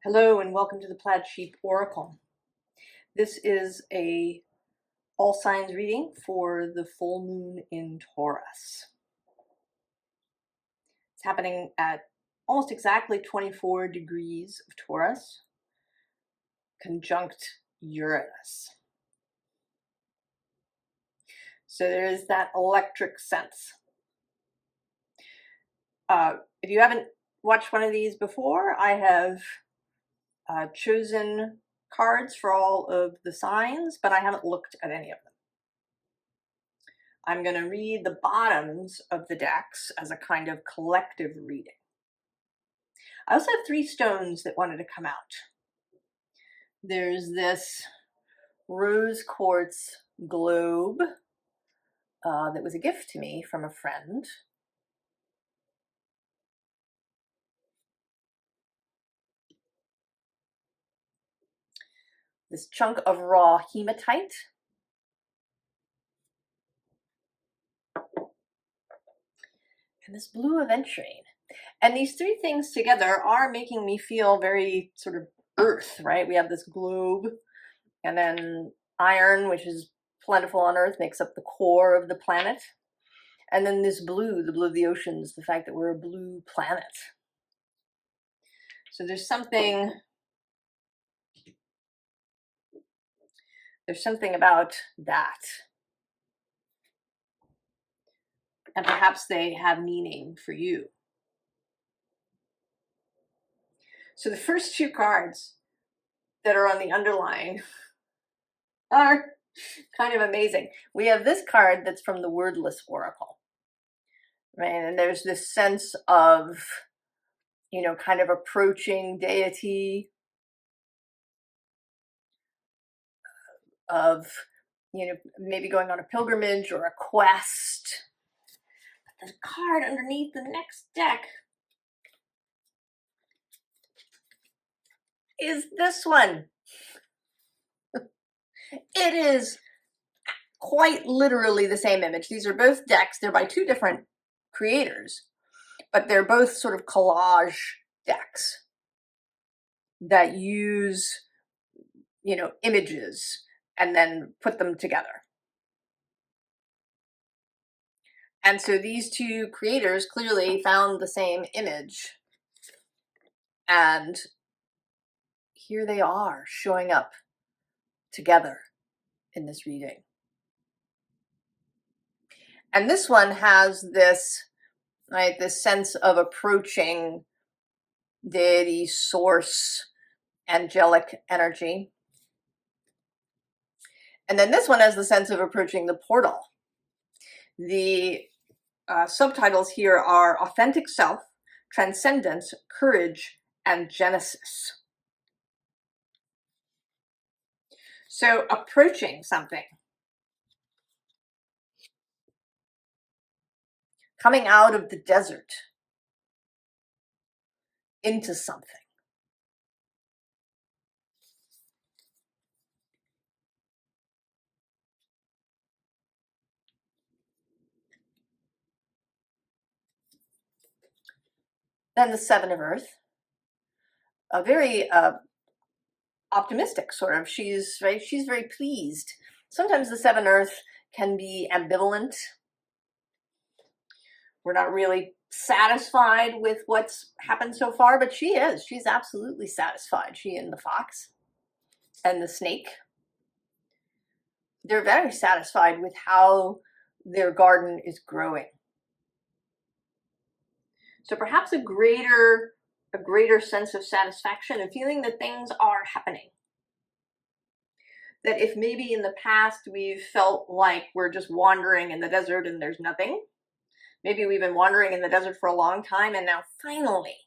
Hello and welcome to the Plaid Oracle. This is a all signs reading for the full moon in Taurus. It's happening at almost exactly 24 degrees of Taurus, conjunct Uranus. So there is that electric sense. If you haven't watched one of these before, I have chosen cards for all of the signs, but I haven't looked at any of them. I'm going to read the bottoms of the decks as a kind of collective reading. I also have 3 stones that wanted to come out. There's this rose quartz globe that was a gift to me from a friend. This chunk of raw hematite. And this blue aventurine. And these 3 things together are making me feel very sort of earth, right? We have this globe, and then iron, which is plentiful on Earth, makes up the core of the planet. And then this blue, the blue of the oceans, the fact that we're a blue planet. So there's something about that. And perhaps they have meaning for you. So the first 2 cards that are on the underline are kind of amazing. We have this card that's from the Wordless Oracle, right? And there's this sense of, kind of approaching deity, of, maybe going on a pilgrimage or a quest. But the card underneath the next deck is this one. It is quite literally the same image. These are both decks. They're by 2 different creators, but they're both sort of collage decks that use, images and then put them together. And so these 2 creators clearly found the same image, and here they are showing up together in this reading. And this one has this, right, this sense of approaching deity, source, angelic energy. And then this one has the sense of approaching the portal. The subtitles here are Authentic Self, Transcendence, Courage, and Genesis. So approaching something. Coming out of the desert into something. Then the 7 of Earth, a very optimistic sort of. She's very pleased. Sometimes the 7 Earth can be ambivalent. We're not really satisfied with what's happened so far, but she is. She's absolutely satisfied. She and the fox and the snake. They're very satisfied with how their garden is growing. So perhaps a greater sense of satisfaction and feeling that things are happening. That if maybe in the past we've felt like we're just wandering in the desert and there's nothing, maybe we've been wandering in the desert for a long time, and now finally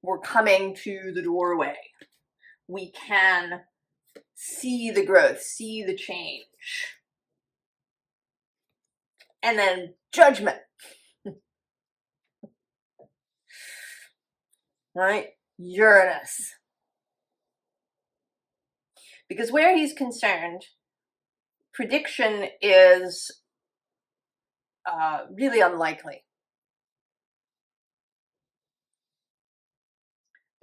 we're coming to the doorway. We can see the growth, see the change. And then judgment. Right? Uranus. Because where he's concerned, prediction is really unlikely.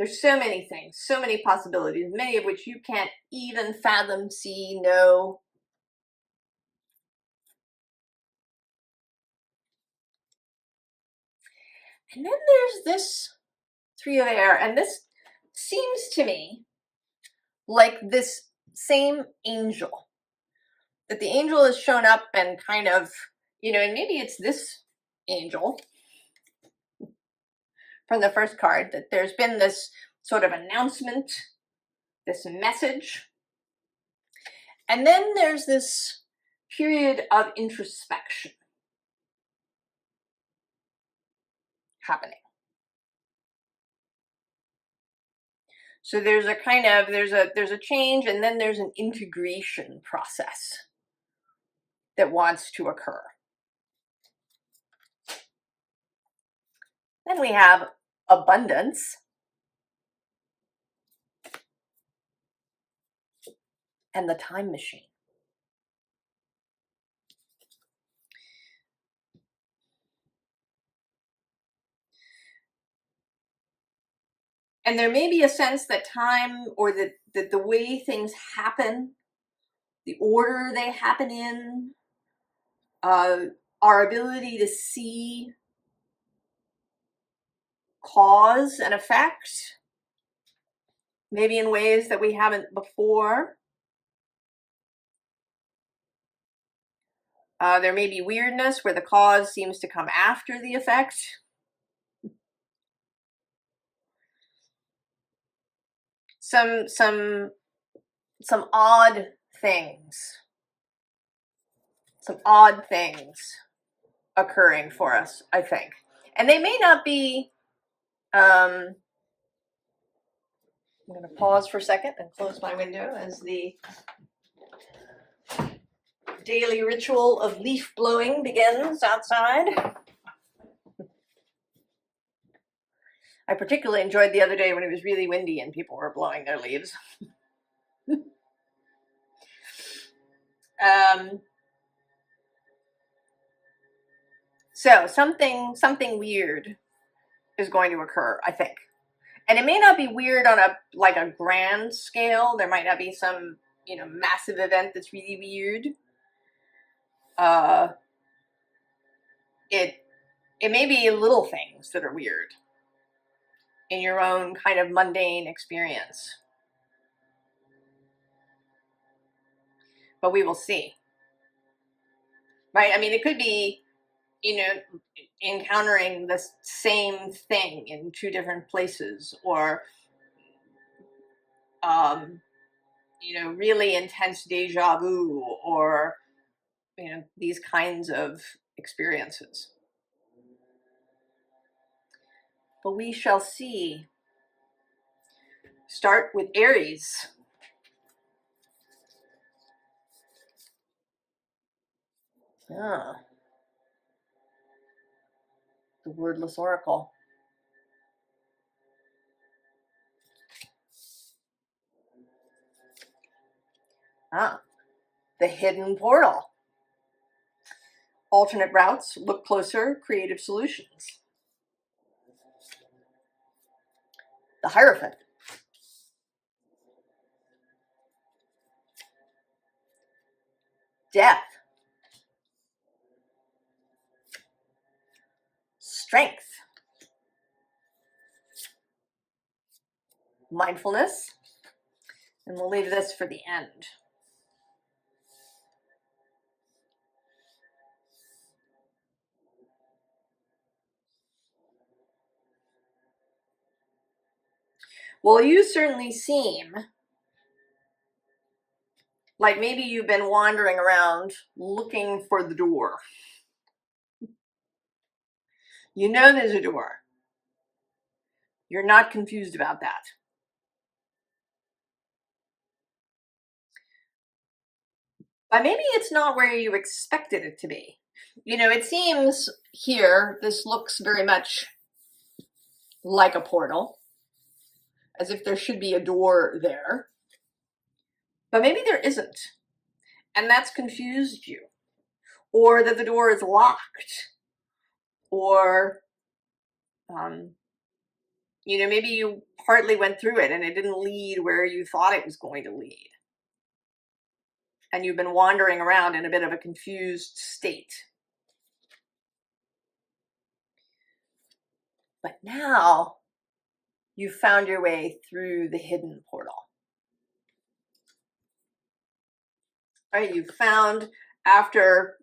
There's so many things, so many possibilities, many of which you can't even fathom, see, know. And then there's this Three of Air, and this seems to me like this same angel. That the angel has shown up and kind of, and maybe it's this angel from the first card, that there's been this sort of announcement, this message. And then there's this period of introspection happening. So there's a kind of, there's a change, and then there's an integration process that wants to occur. Then we have abundance. And the time machine. And there may be a sense that time, or that the way things happen, the order they happen in, our ability to see cause and effect, maybe in ways that we haven't before. There may be weirdness where the cause seems to come after the effect. Some odd things. Some odd things occurring for us, I think. And they may not be, I'm going to pause for a second and close my window as the daily ritual of leaf blowing begins outside. I particularly enjoyed the other day when it was really windy and people were blowing their leaves. So something weird is going to occur, I think. And it may not be weird on a grand scale. There might not be some, massive event that's really weird. It may be little things that are weird in your own kind of mundane experience. But we will see. Right? I mean, it could be, encountering the same thing in two different places, or, really intense deja vu, or, these kinds of experiences. But we shall see. Start with Aries. Ah, the Wordless Oracle. Ah, the Hidden Portal. Alternate routes, look closer, creative solutions. The Hierophant. Death. Strength. Mindfulness. And we'll leave this for the end. Well, you certainly seem like maybe you've been wandering around looking for the door. You know there's a door. You're not confused about that. But maybe it's not where you expected it to be. It seems here, this looks very much like a portal, as if there should be a door there. But maybe there isn't. And that's confused you. Or that the door is locked. Or You know, maybe you partly went through it and it didn't lead where you thought it was going to lead. And you've been wandering around in a bit of a confused state. But now you've found your way through the hidden portal. Right? You've found after,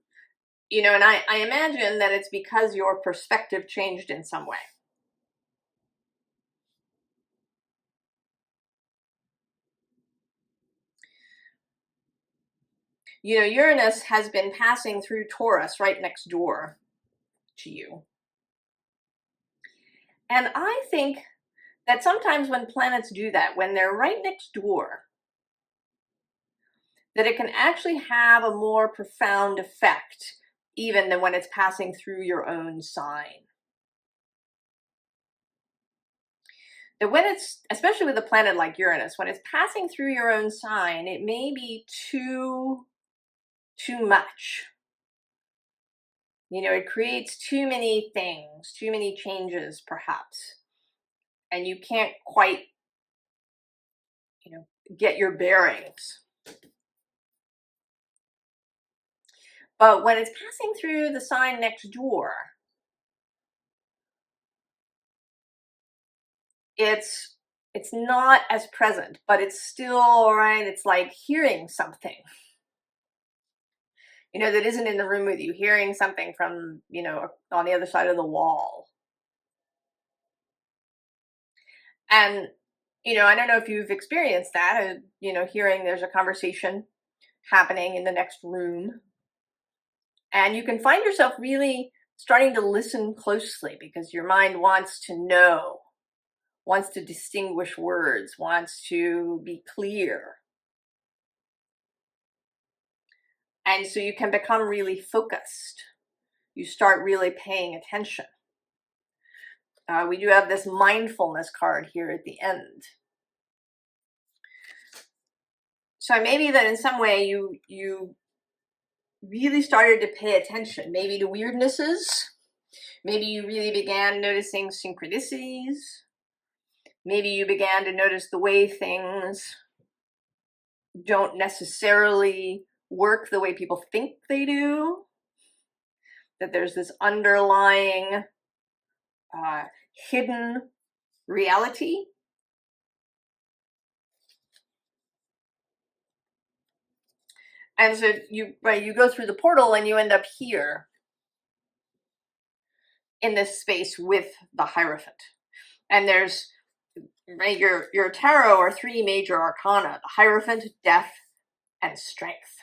you know, and I imagine that it's because your perspective changed in some way. You know, Uranus has been passing through Taurus right next door to you. And I think that sometimes when planets do that, when they're right next door, that it can actually have a more profound effect even than when it's passing through your own sign. That when it's, especially with a planet like Uranus, when it's passing through your own sign, it may be too much. You know, it creates too many things, too many changes, perhaps. And you can't quite, you know, get your bearings. But when it's passing through the sign next door, it's not as present, but it's still, right, it's like hearing something, you know, that isn't in the room with you, hearing something from, you know, on the other side of the wall. And, you know, I don't know if you've experienced that, you know, hearing there's a conversation happening in the next room. And you can find yourself really starting to listen closely because your mind wants to know, wants to distinguish words, wants to be clear. And so you can become really focused. You start really paying attention. We do have this mindfulness card here at the end. So maybe that in some way you really started to pay attention, maybe to weirdnesses. Maybe you really began noticing synchronicities. Maybe you began to notice the way things don't necessarily work the way people think they do. That there's this underlying hidden reality. And so you go through the portal and you end up here in this space with the Hierophant. And there's, right, your tarot are three major arcana: the Hierophant, Death, and Strength.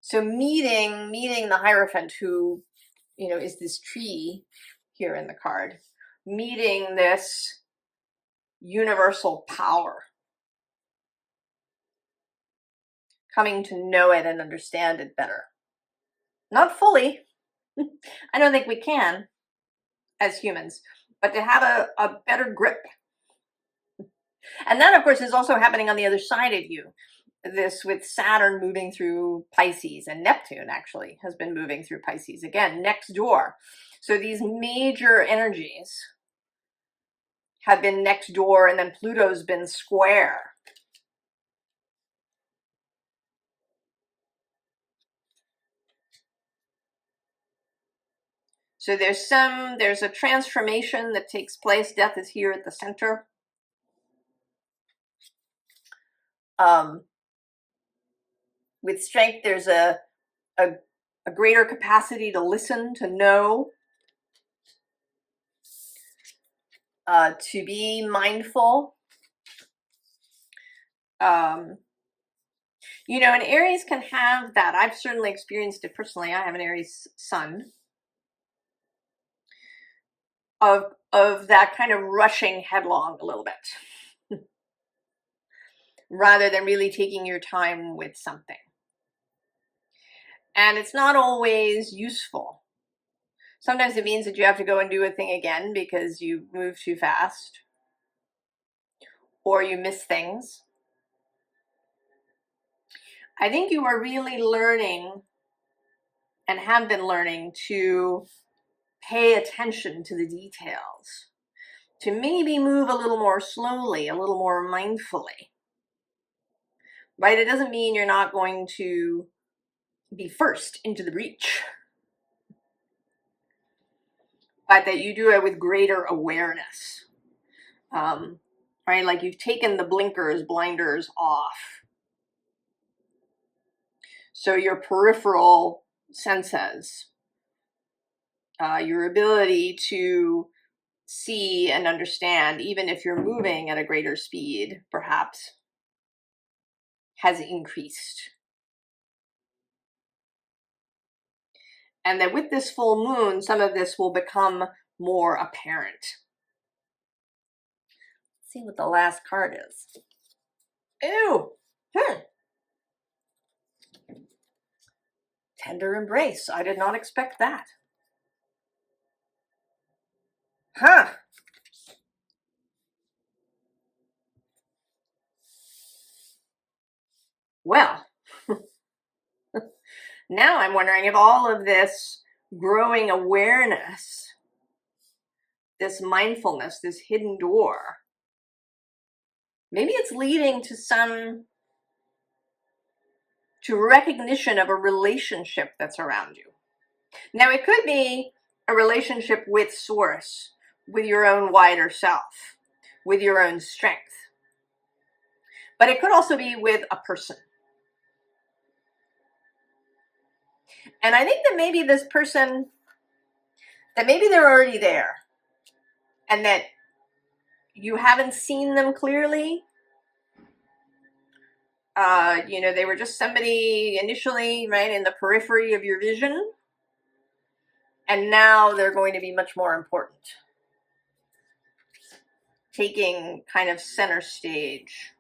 So meeting the Hierophant, who, you know, is this tree here in the card, meeting this universal power, coming to know it and understand it better. Not fully. I don't think we can as humans, but to have a better grip. And that, of course, is also happening on the other side of you. This with Saturn moving through Pisces, and Neptune actually has been moving through Pisces again, next door. So these major energies have been next door, and then Pluto's been square. So there's a transformation that takes place. Death is here at the center. With Strength, there's a greater capacity to listen, to know, to be mindful. You know, and Aries can have that. I've certainly experienced it personally. I have an Aries sun. Of that kind of rushing headlong a little bit. Rather than really taking your time with something. And it's not always useful. Sometimes it means that you have to go and do a thing again because you move too fast. Or you miss things. I think you are really learning and have been learning to pay attention to the details, to maybe move a little more slowly, a little more mindfully, right? It doesn't mean you're not going to be first into the breach, but that you do it with greater awareness, right? Like you've taken the blinders off. So your peripheral senses, your ability to see and understand, even if you're moving at a greater speed, perhaps, has increased. And that with this full moon, some of this will become more apparent. Let's see what the last card is. Ew! Tender embrace. I did not expect that. Huh. Well, now I'm wondering if all of this growing awareness, this mindfulness, this hidden door, maybe it's leading to recognition of a relationship that's around you. Now, it could be a relationship with Source, with your own wider self, with your own strength. But it could also be with a person. And I think that maybe this person, that maybe they're already there, and that you haven't seen them clearly. They were just somebody initially, right, in the periphery of your vision. And now they're going to be much more important, taking kind of center stage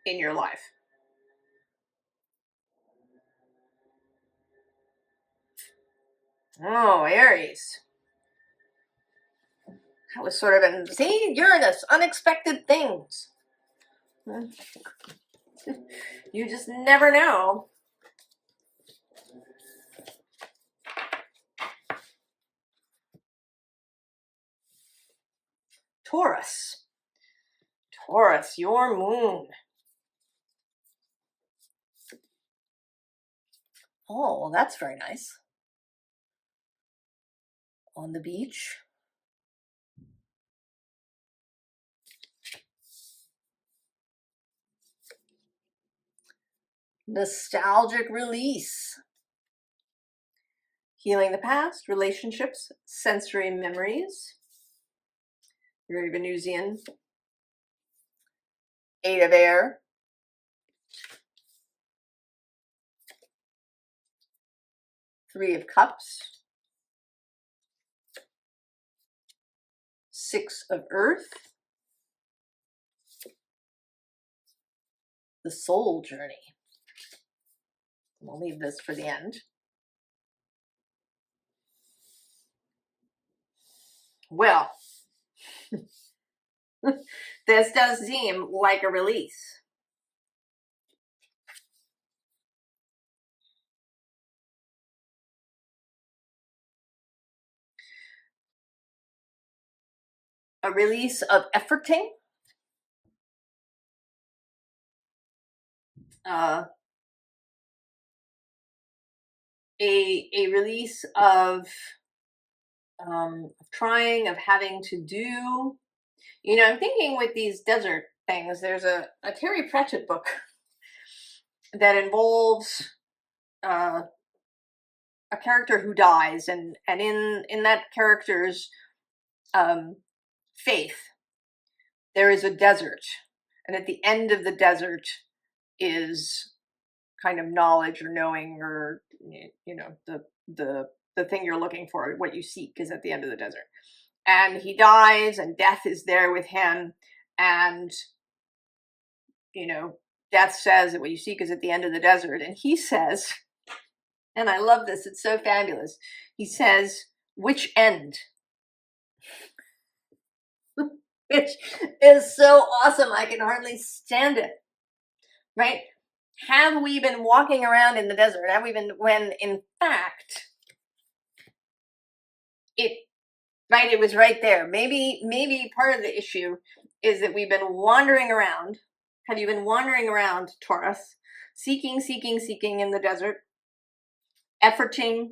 in your life. Oh, Aries. That was sort of see, Uranus, unexpected things. You just never know. Taurus. Taurus, your moon. Oh, well, that's very nice. On the beach. Nostalgic release. Healing the past, relationships, sensory memories. Very Venusian. 8 of air. Three of cups. 6 of earth. The soul journey. We'll leave this for the end. Well, this does seem like a release. A release of efforting. A release of trying, of having to do. I'm thinking with these desert things, there's a Terry Pratchett book that involves a character who dies, and in that character's faith, there is a desert, and at the end of the desert is kind of knowledge or knowing, or the thing you're looking for, what you seek, is at the end of the desert. And he dies, and death is there with him, and death says that what you seek is at the end of the desert, and he says, and I love this, it's so fabulous, he says, which end? Which is so awesome, I can hardly stand it, right? have we been walking around in the desert? Have we been, when in fact, it was right there. Maybe part of the issue is that we've been wandering around. Have you been wandering around, Taurus, seeking in the desert, efforting,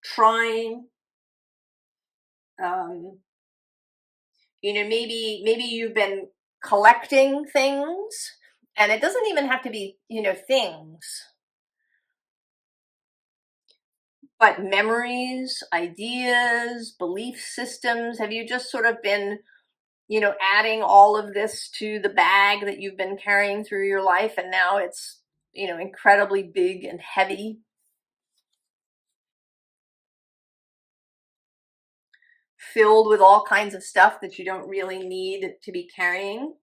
trying, maybe you've been collecting things, and it doesn't even have to be, things, but memories, ideas, belief systems. Have you just sort of been, adding all of this to the bag that you've been carrying through your life, and now it's, incredibly big and heavy? Filled with all kinds of stuff that you don't really need to be carrying.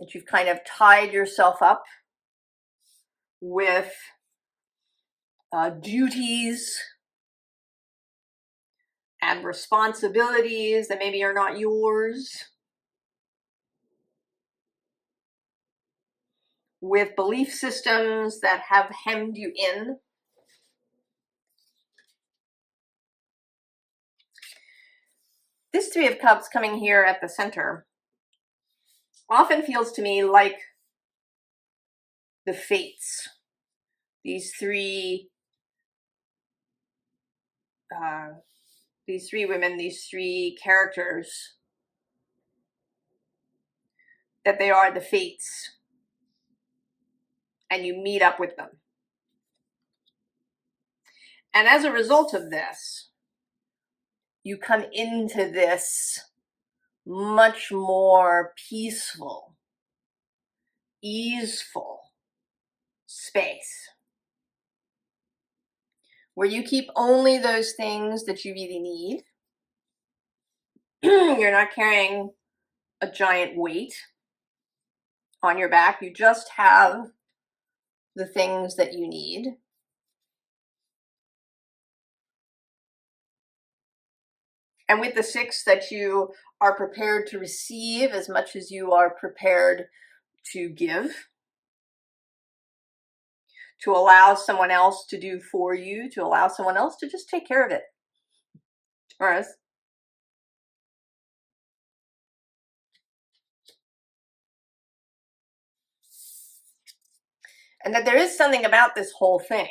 That you've kind of tied yourself up with duties and responsibilities that maybe are not yours. With belief systems that have hemmed you in. This Three of Cups coming here at the center often feels to me like the fates. These three women, these three characters, that they are the fates, and you meet up with them. And as a result of this, you come into this much more peaceful, easeful space where you keep only those things that you really need. You're not carrying a giant weight on your back. You just have the things that you need. And with the Six, that you are prepared to receive as much as you are prepared to give. To allow someone else to do for you, to allow someone else to just take care of it. Taurus. And that there is something about this whole thing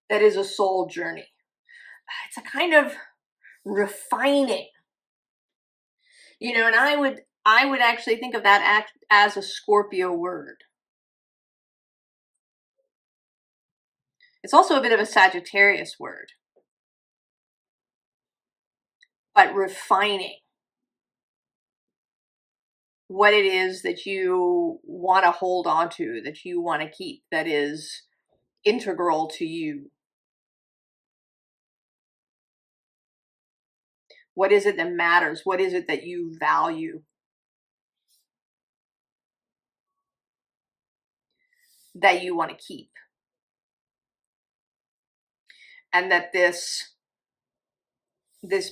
that is a soul journey. It's a kind of refining, and I would actually think of that as a Scorpio word. It's also a bit of a Sagittarius word, but refining what it is that you want to hold on to, that you want to keep, that is integral to you. What is it that matters? What is it that you value? That you want to keep. And that this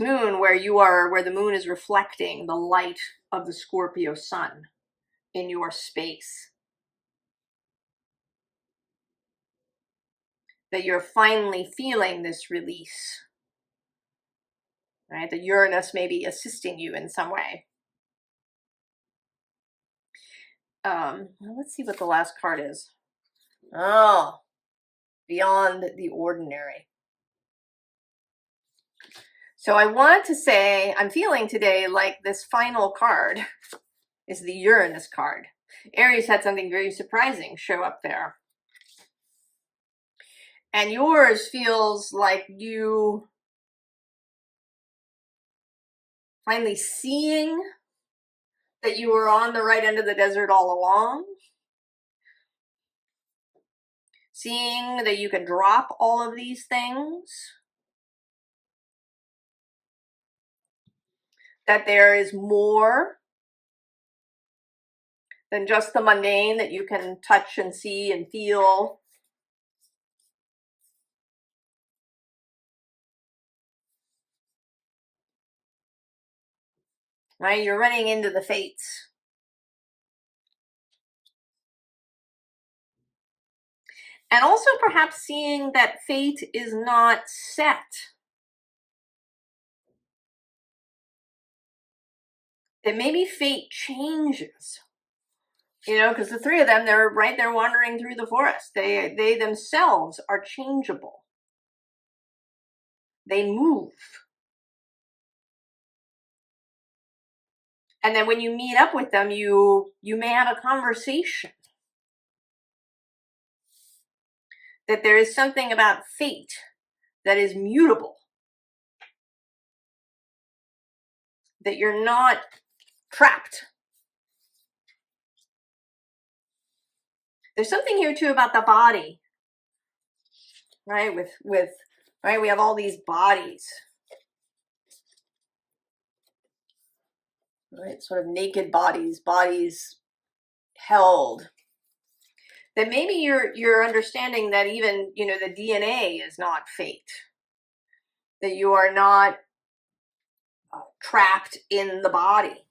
moon, where the moon is reflecting the light of the Scorpio sun in your space, that you're finally feeling this release, right? That Uranus may be assisting you in some way. Let's see what the last card is. Oh, beyond the ordinary. So I want to say, I'm feeling today like this final card is the Uranus card. Aries had something very surprising show up there. And yours feels like you finally seeing that you were on the right end of the desert all along. Seeing that you can drop all of these things. That there is more than just the mundane that you can touch and see and feel. right? You're running into the fates. And also perhaps seeing that fate is not set. That maybe fate changes. You know, because the three of them, they're wandering through the forest. They themselves are changeable. They move. And then when you meet up with them, you may have a conversation. That there is something about fate that is mutable. That you're not trapped. There's something here too about the body, right? With right, we have all these bodies, right? Sort of naked bodies, bodies held. That maybe you're understanding that even, you know, the DNA is not fate. That you are not trapped in the body.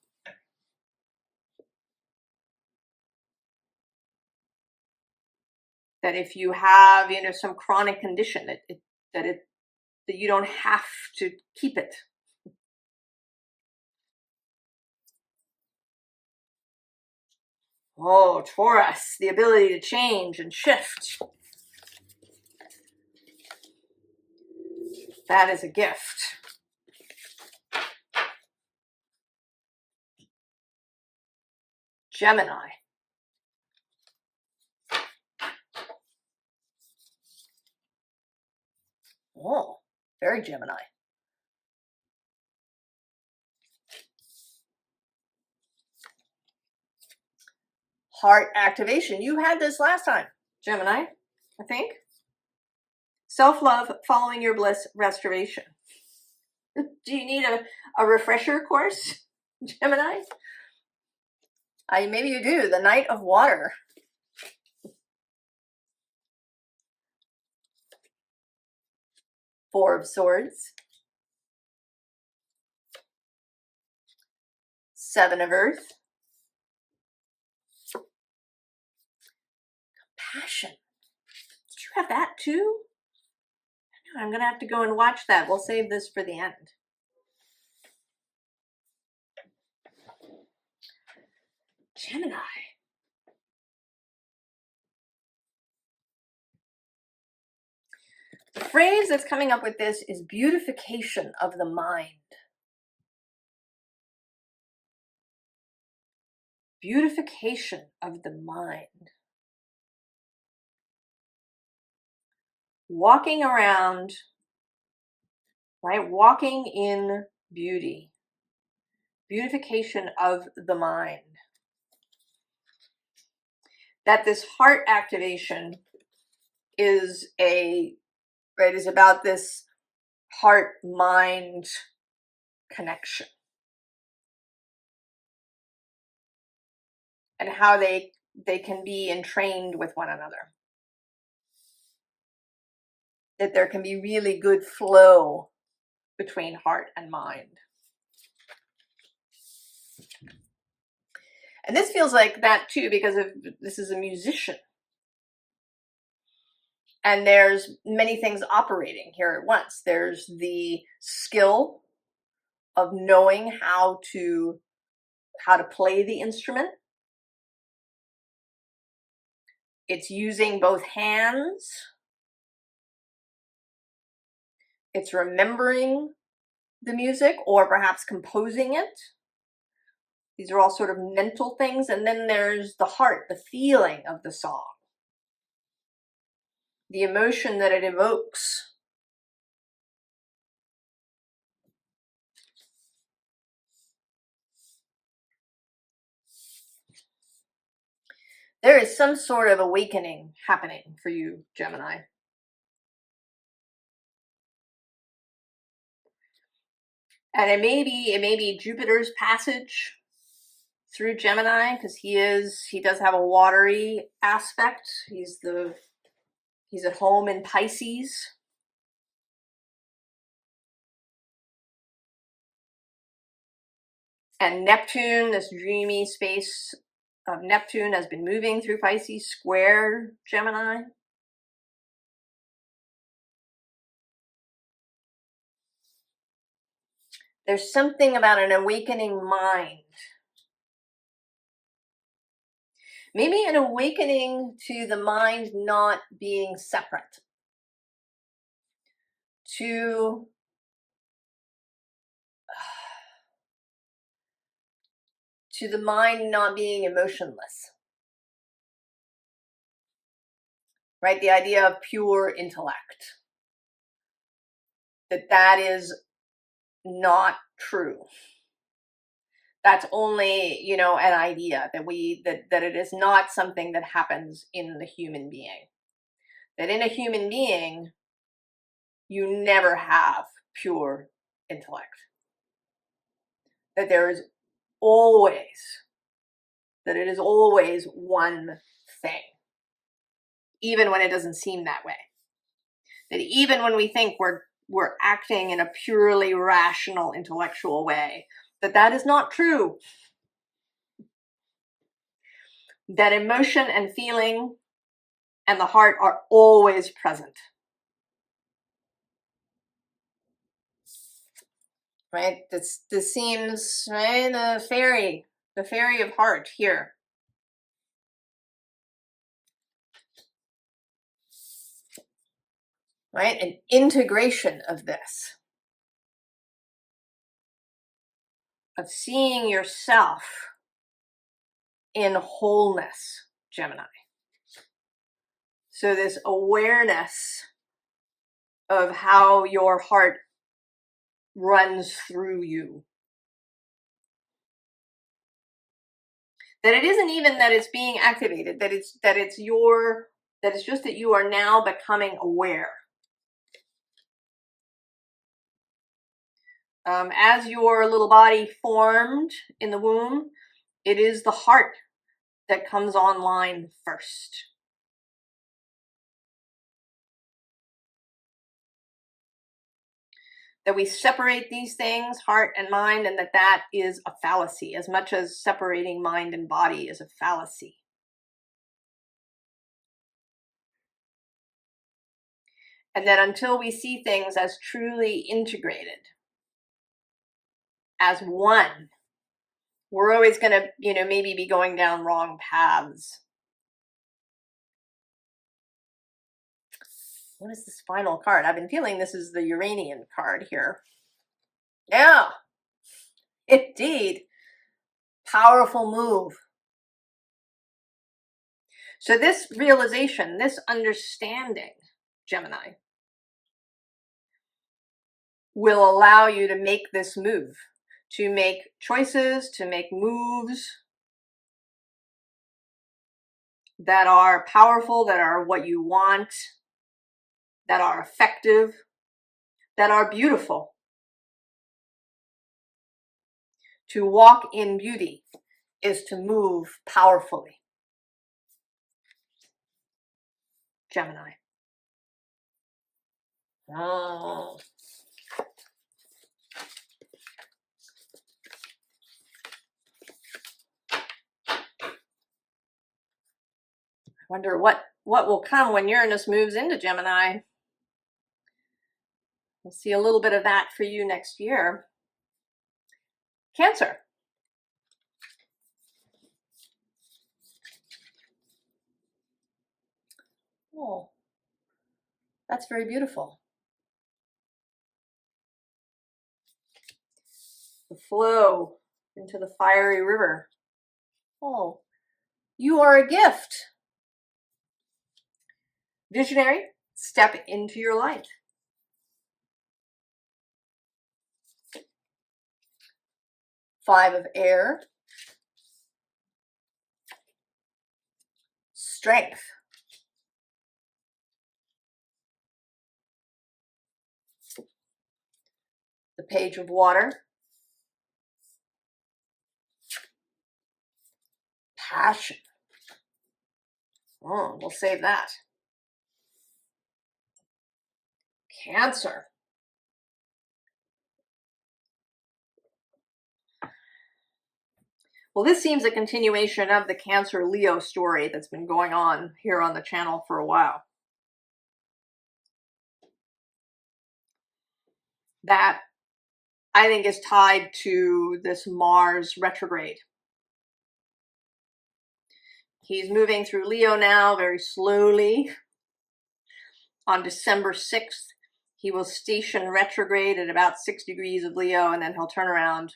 That if you have, you know, some chronic condition, that you don't have to keep it. Oh, Taurus, the ability to change and shift. That is a gift. Gemini. Oh, very Gemini. Heart activation. You had this last time, Gemini, I think. Self-love, following your bliss, restoration. Do you need a refresher course, Gemini? Maybe you do. The Knight of Water. Four of Swords. Seven of Earth. Compassion. Did you have that too? I'm going to have to go and watch that. We'll save this for the end. Gemini. The phrase that's coming up with this is beautification of the mind. Beautification of the mind. Walking around, right? Walking in beauty. Beautification of the mind. That this heart activation is is about this heart-mind connection. And how they can be entrained with one another. That there can be really good flow between heart and mind. And this feels like that too, because this is a musician. And there's many things operating here at once. There's the skill of knowing how to play the instrument. It's using both hands. It's remembering the music or perhaps composing it. These are all sort of mental things. And then there's the heart, the feeling of the song. The emotion that it evokes. There is some sort of awakening happening for you, Gemini. And it may be Jupiter's passage through Gemini, because he does have a watery aspect. He's at home in Pisces. And Neptune, this dreamy space of Neptune, has been moving through Pisces, square Gemini. There's something about an awakening mind. Maybe an awakening to the mind not being separate. To the mind not being emotionless. Right? The idea of pure intellect. That is not true. That's only, you know, an idea that it is not something that happens in the human being. That in a human being, you never have pure intellect. That there is always, that it is always one thing. Even when it doesn't seem that way. That even when we think we're acting in a purely rational, intellectual way, that is not true. That emotion and feeling and the heart are always present. Right? This seems, right, the fairy of heart here. Right? An integration of this. Of seeing yourself in wholeness, Gemini. So this awareness of how your heart runs through you. That it isn't even that it's being activated, that it's just that you are now becoming aware. As your little body formed in the womb, it is the heart that comes online first. That we separate these things, heart and mind, and that is a fallacy, as much as separating mind and body is a fallacy. And that until we see things as truly integrated, as one, we're always going to, you know, maybe be going down wrong paths. What is this final card? I've been feeling this is the Uranian card here. Yeah, indeed. Powerful move. So this realization, this understanding, Gemini, will allow you to make this move, to make choices, to make moves that are powerful, that are what you want, that are effective, that are beautiful. To walk in beauty is to move powerfully. Gemini. Oh. I wonder what will come when Uranus moves into Gemini. We'll see a little bit of that for you next year. Cancer. Oh, that's very beautiful. The flow into the fiery river. Oh, you are a gift. Visionary, step into your light. Five of air. Strength. The page of water. Passion. Oh, we'll save that. Cancer. Well, this seems a continuation of the Cancer-Leo story that's been going on here on the channel for a while. That I think is tied to this Mars retrograde. He's moving through Leo now very slowly. On December 6th, he will station retrograde at about 6 degrees of Leo, and then he'll turn around.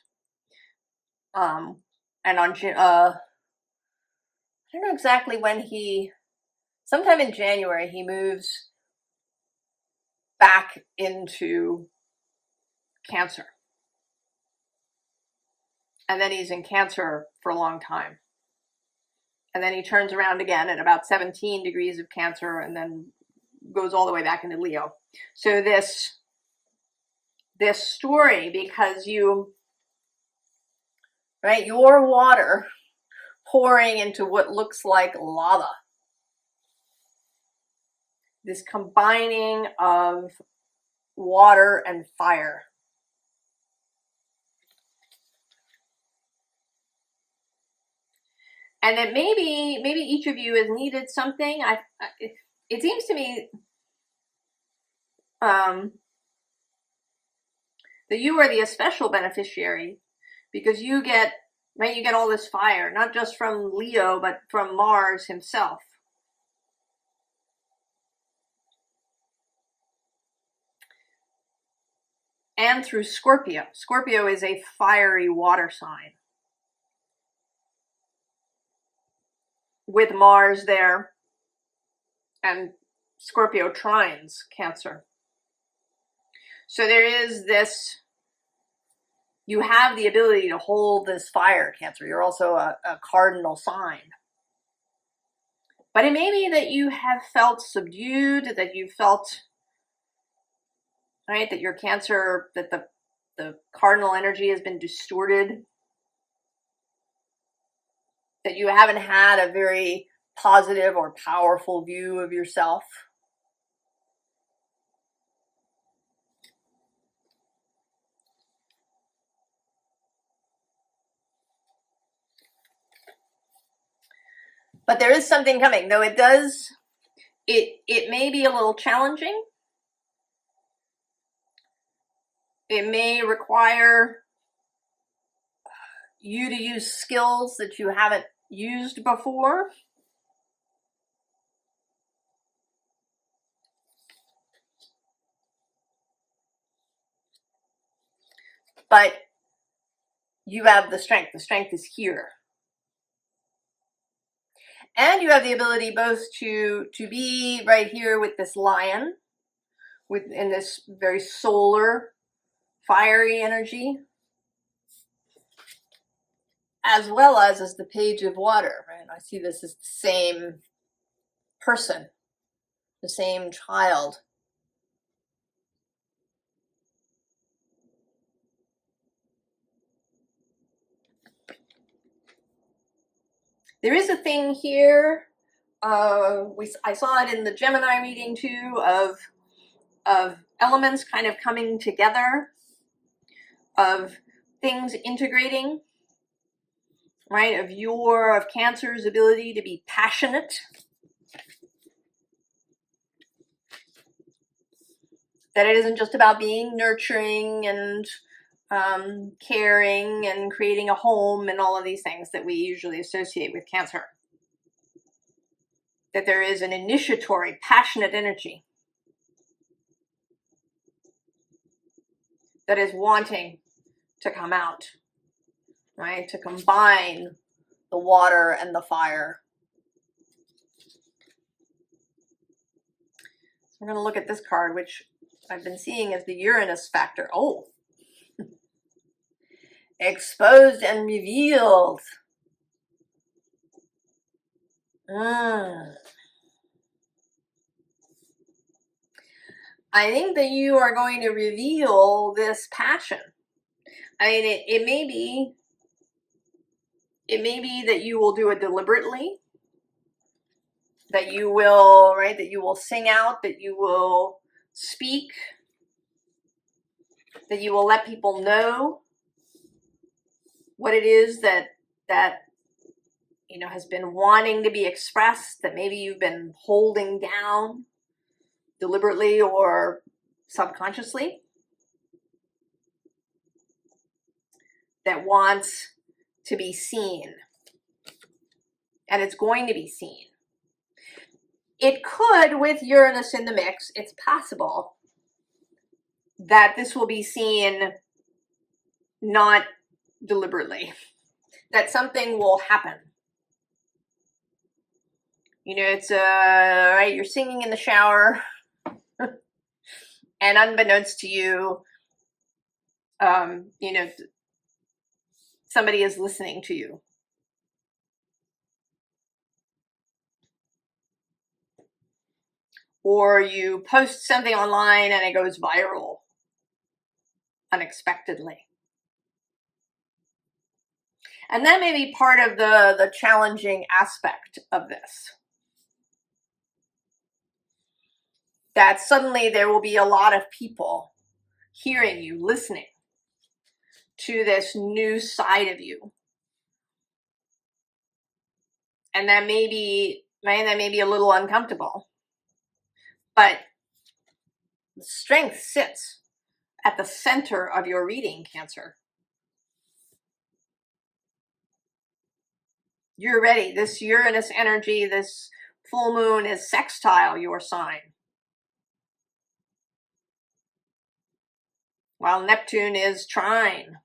And on, I don't know exactly when sometime in January, he moves back into Cancer. And then he's in Cancer for a long time. And then he turns around again at about 17 degrees of Cancer and then goes all the way back into Leo. So this story, because your water pouring into what looks like lava. This combining of water and fire. And that maybe each of you has needed something. It seems to me that you are the especial beneficiary, because you get all this fire, not just from Leo, but from Mars himself. And through Scorpio. Scorpio is a fiery water sign, with Mars there, and Scorpio trines Cancer. So there is this, you have the ability to hold this fire, Cancer. You're also a cardinal sign. But it may be that you have felt subdued, that you felt, right, that your Cancer, that the cardinal energy has been distorted, that you haven't had a very positive or powerful view of yourself. But there is something coming, though it may be a little challenging. It may require you to use skills that you haven't used before. But you have the strength. The strength is here. And you have the ability both to be right here with this lion, in this very solar, fiery energy, as well as the Page of Water, right? I see this as the same person, the same child. There is a thing here, I saw it in the Gemini reading too, of elements kind of coming together, of things integrating, right? Of Cancer's ability to be passionate. That it isn't just about being nurturing and caring and creating a home and all of these things that we usually associate with Cancer. That there is an initiatory, passionate energy that is wanting to come out, right? To combine the water and the fire. So we're going to look at this card, which I've been seeing as the Uranus factor. Oh, exposed and revealed. I think that you are going to reveal this passion. I mean, it may be that you will do it deliberately, that you will, right, that you will sing out, that you will speak, that you will let people know what it is that that, you know, has been wanting to be expressed, that maybe you've been holding down deliberately or subconsciously, that wants to be seen. And it's going to be seen. It could, with Uranus in the mix, it's possible that this will be seen not deliberately, that something will happen. You know, it's right, you're singing in the shower, and unbeknownst to you, you know, somebody is listening to you. Or you post something online and it goes viral unexpectedly. And that may be part of the challenging aspect of this. That suddenly there will be a lot of people hearing you, listening to this new side of you. And that may be a little uncomfortable. But the strength sits at the center of your reading, Cancer. You're ready. This Uranus energy, this full moon is sextile your sign, while Neptune is trine.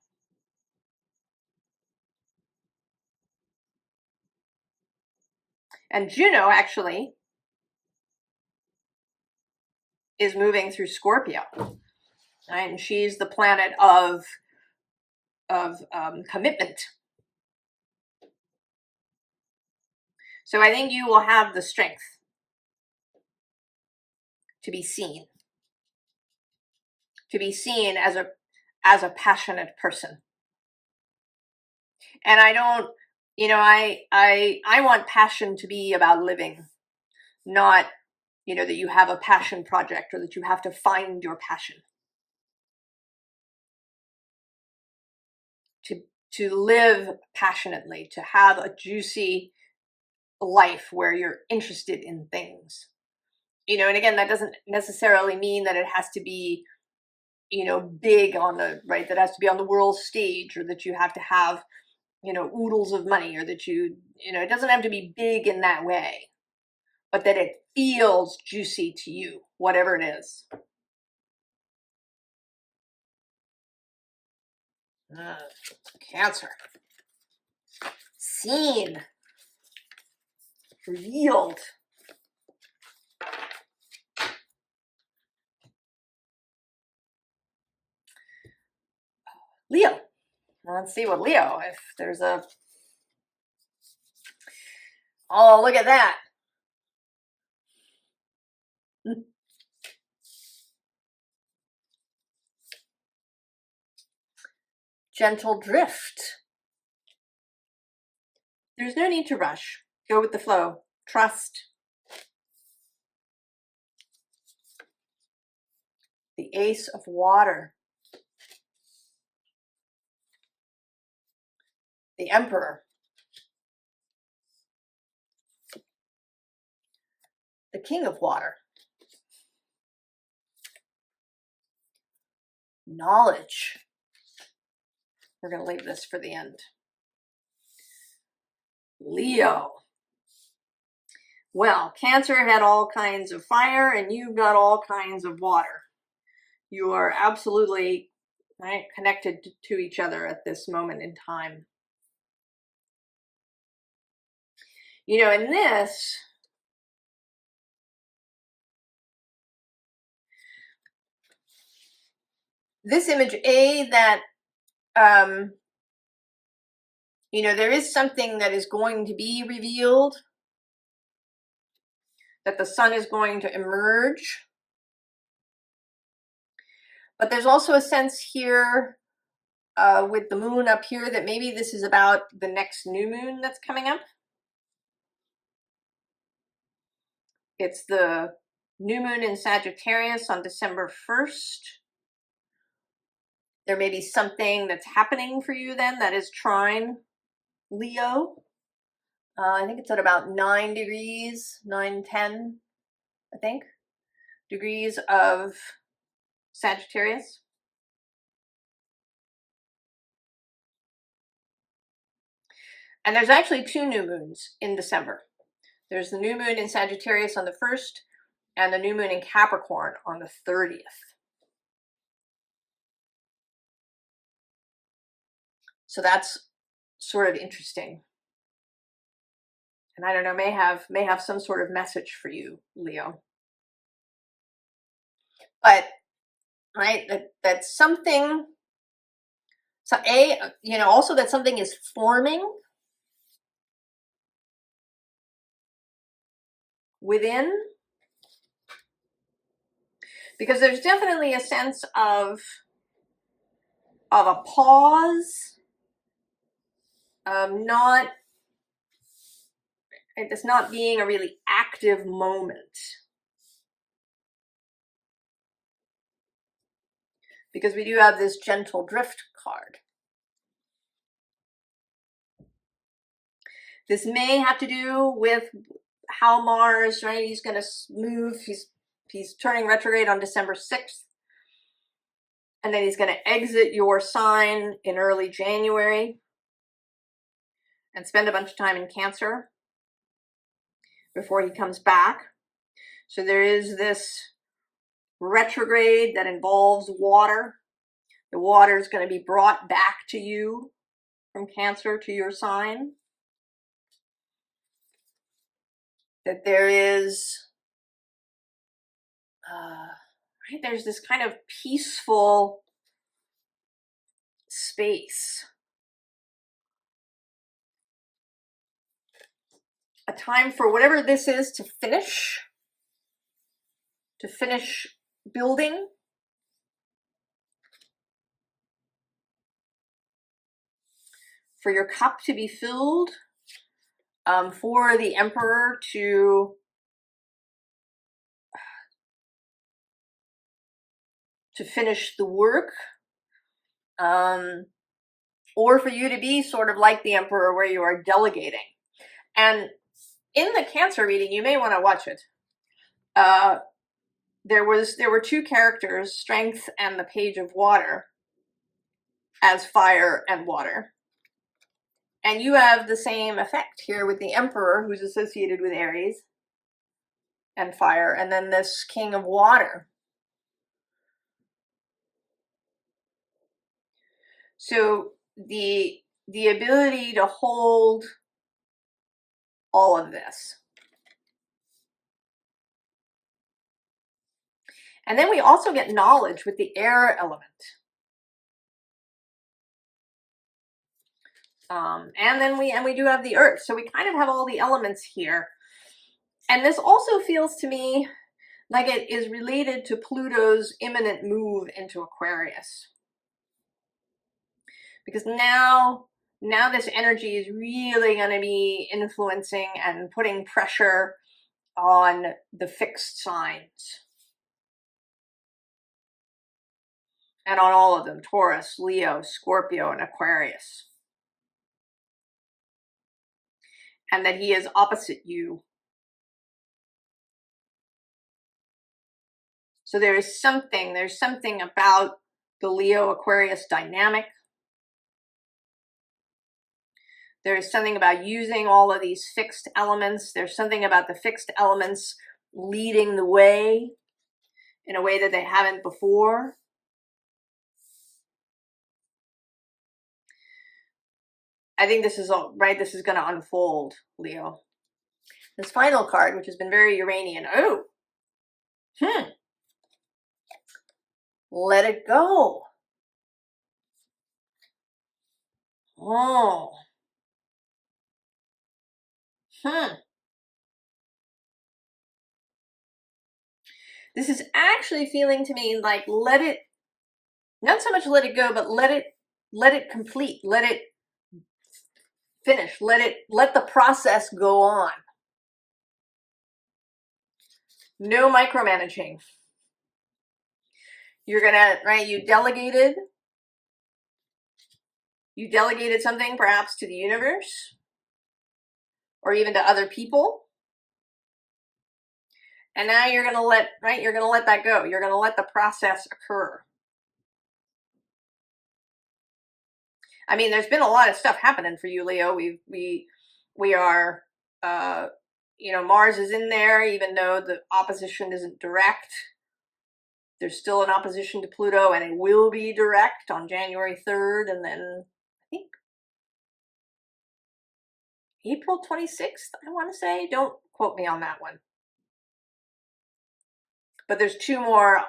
And Juno actually is moving through Scorpio, and she's the planet of commitment. So I think you will have the strength to be seen as a passionate person. And I don't, you know, I want passion to be about living, not, you know, that you have a passion project or that you have to find your passion. To live passionately, to have a juicy life where you're interested in things. You know, and again, that doesn't necessarily mean that it has to be, you know, big on the, right, that has to be on the world stage, or that you have to have, you know, oodles of money, or that you know, it doesn't have to be big in that way, but that it feels juicy to you, whatever it is. Cancer. Seen. Revealed. Leo. Let's see what Leo, if there's a... Oh, look at that. Gentle drift. There's no need to rush. Go with the flow. Trust. The Ace of Water. The Emperor. The King of Water. Knowledge. We're going to leave this for the end. Leo. Well, Cancer had all kinds of fire, and you've got all kinds of water. You are absolutely, right, connected to each other at this moment in time. You know, in this image, that you know, there is something that is going to be revealed, that the sun is going to emerge. But there's also a sense here with the moon up here that maybe this is about the next new moon that's coming up. It's the new moon in Sagittarius on December 1st. There may be something that's happening for you then that is trine Leo. I think it's at about 9 degrees, 9, 10, I think, degrees of Sagittarius. And there's actually 2 new moons in December. There's the new moon in Sagittarius on the 1st and the new moon in Capricorn on the 30th. So that's sort of interesting. And I don't know, may have some sort of message for you, Leo. But right, that's something. So also that something is forming within, because there's definitely a sense of a pause, it's not being a really active moment, because we do have this gentle drift card. This may have to do with how Mars, right, he's going to move, he's turning retrograde on December 6th, and then he's going to exit your sign in early January and spend a bunch of time in Cancer before he comes back. So there is this retrograde that involves water. The water is going to be brought back to you from Cancer to your sign. That there is, right, there's this kind of peaceful space. A time for whatever this is to finish building. For your cup to be filled. For the Emperor to finish the work, or for you to be sort of like the Emperor where you are delegating. And in the Cancer reading, you may want to watch it. There were 2 characters, Strength and the Page of Water, as fire and water. And you have the same effect here with the Emperor, who's associated with Aries and fire, and then this King of Water. So the ability to hold all of this. And then we also get knowledge with the air element. And then we do have the earth. So we kind of have all the elements here. And this also feels to me like it is related to Pluto's imminent move into Aquarius. Because now this energy is really going to be influencing and putting pressure on the fixed signs. And on all of them, Taurus, Leo, Scorpio, and Aquarius. And that he is opposite you. So there's something about the Leo-Aquarius dynamic. There's something about using all of these fixed elements. There's something about the fixed elements leading the way in a way that they haven't before. I think this is all right. This is going to unfold, Leo. This final card, which has been very Uranian. Oh, let it go. Oh, This is actually feeling to me like let it, not so much let it go, but let it complete, let it finish, let the process go on. No micromanaging. You're gonna, right, you delegated, You delegated something perhaps to the universe or even to other people. And now you're going to let, right? You're going to let that go. You're going to let the process occur. I mean, there's been a lot of stuff happening for you, Leo. We are, you know, Mars is in there, even though the opposition isn't direct. There's still an opposition to Pluto, and it will be direct on January 3rd, and then I think April 26th, I want to say. Don't quote me on that one. But there's 2 more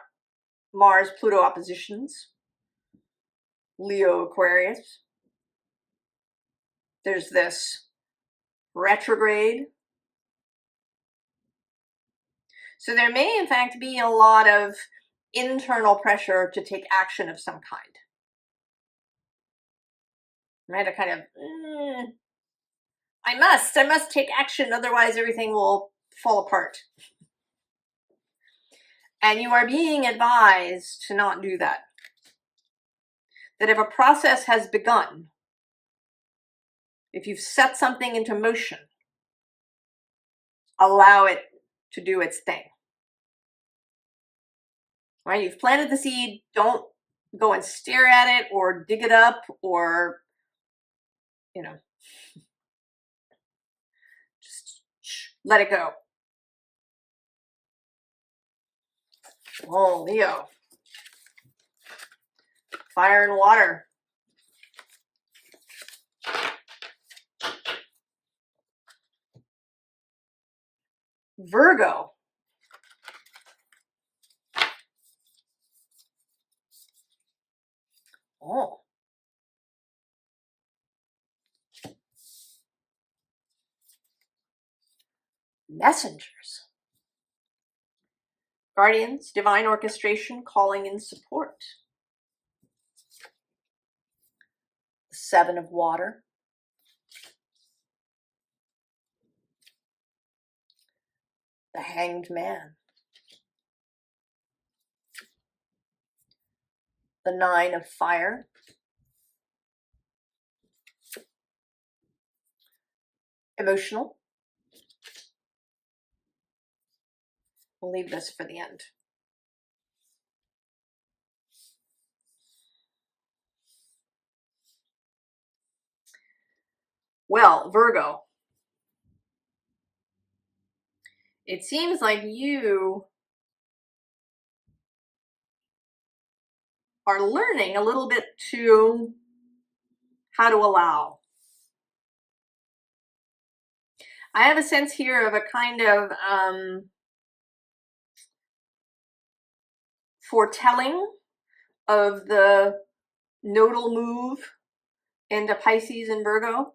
Mars-Pluto oppositions. Leo, Aquarius. There's this retrograde. So there may, in fact, be a lot of internal pressure to take action of some kind. Right? A kind of, I must take action, otherwise everything will fall apart. And you are being advised to not do that. That if a process has begun, if you've set something into motion, allow it to do its thing. Right? You've planted the seed, don't go and stare at it or dig it up or, you know, just let it go. Oh, Leo. Fire and water. Virgo. Oh. Messengers. Guardians, divine orchestration, calling in support. The 7 of water. The Hanged Man. The 9 of fire. Emotional. We'll leave this for the end. Well, Virgo, it seems like you are learning a little bit to how to allow. I have a sense here of a kind of foretelling of the nodal move into Pisces and Virgo.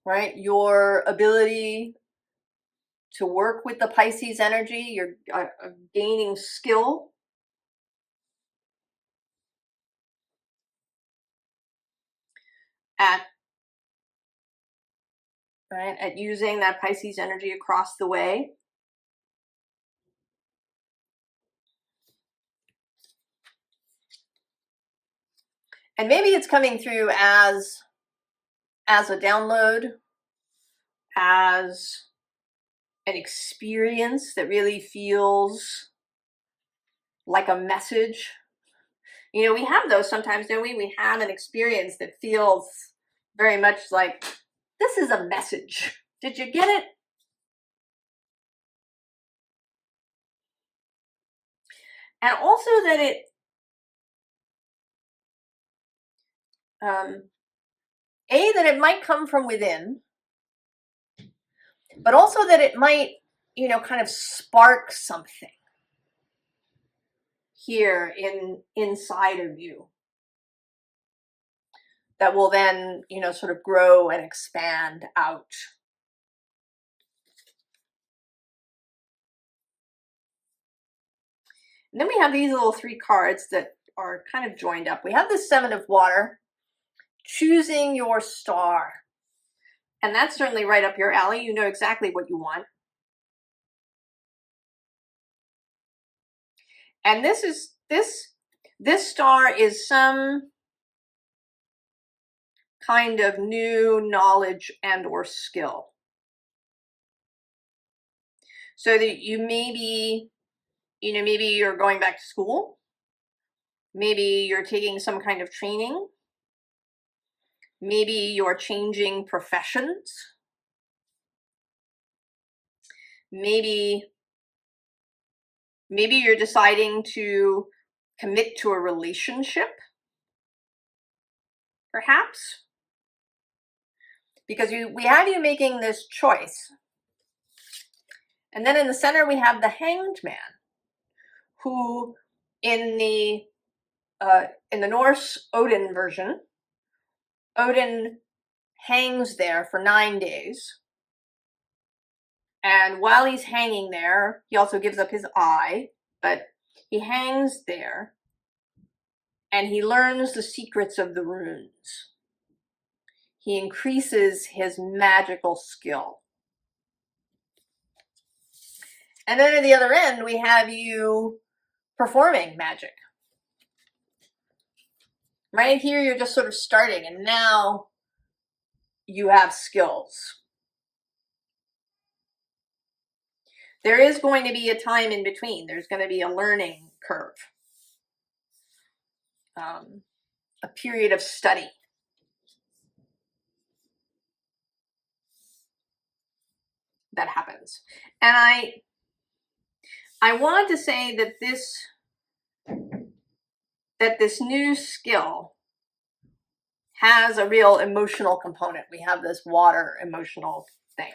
Right? Your ability to work with the Pisces energy, you're gaining skill. At using that Pisces energy across the way. And maybe it's coming through as a download, as an experience that really feels like a message. You know, we have those sometimes, don't we? We have an experience that feels very much like, this is a message. Did you get it? And also that it that it might come from within, but also that it might, you know, kind of spark something here inside of you that will then, you know, sort of grow and expand out. And then we have these little 3 cards that are kind of joined up. We have the 7 of water, choosing your star. And that's certainly right up your alley. You know exactly what you want. And this This star is some kind of new knowledge and or skill. So that you maybe, maybe you're going back to school. Maybe you're taking some kind of training. Maybe you're changing professions. Maybe you're deciding to commit to a relationship, perhaps. Because we have you making this choice. And then in the center we have the Hanged Man, who in the Norse Odin version, Odin hangs there for 9 days. And while he's hanging there, he also gives up his eye, but he hangs there and he learns the secrets of the runes. He increases his magical skill. And then at the other end, we have you performing magic. Right here, you're just sort of starting, and now you have skills. There is going to be a time in between. There's going to be a learning curve, a period of study. That happens. And I want to say that this new skill has a real emotional component. We have this water emotional thing.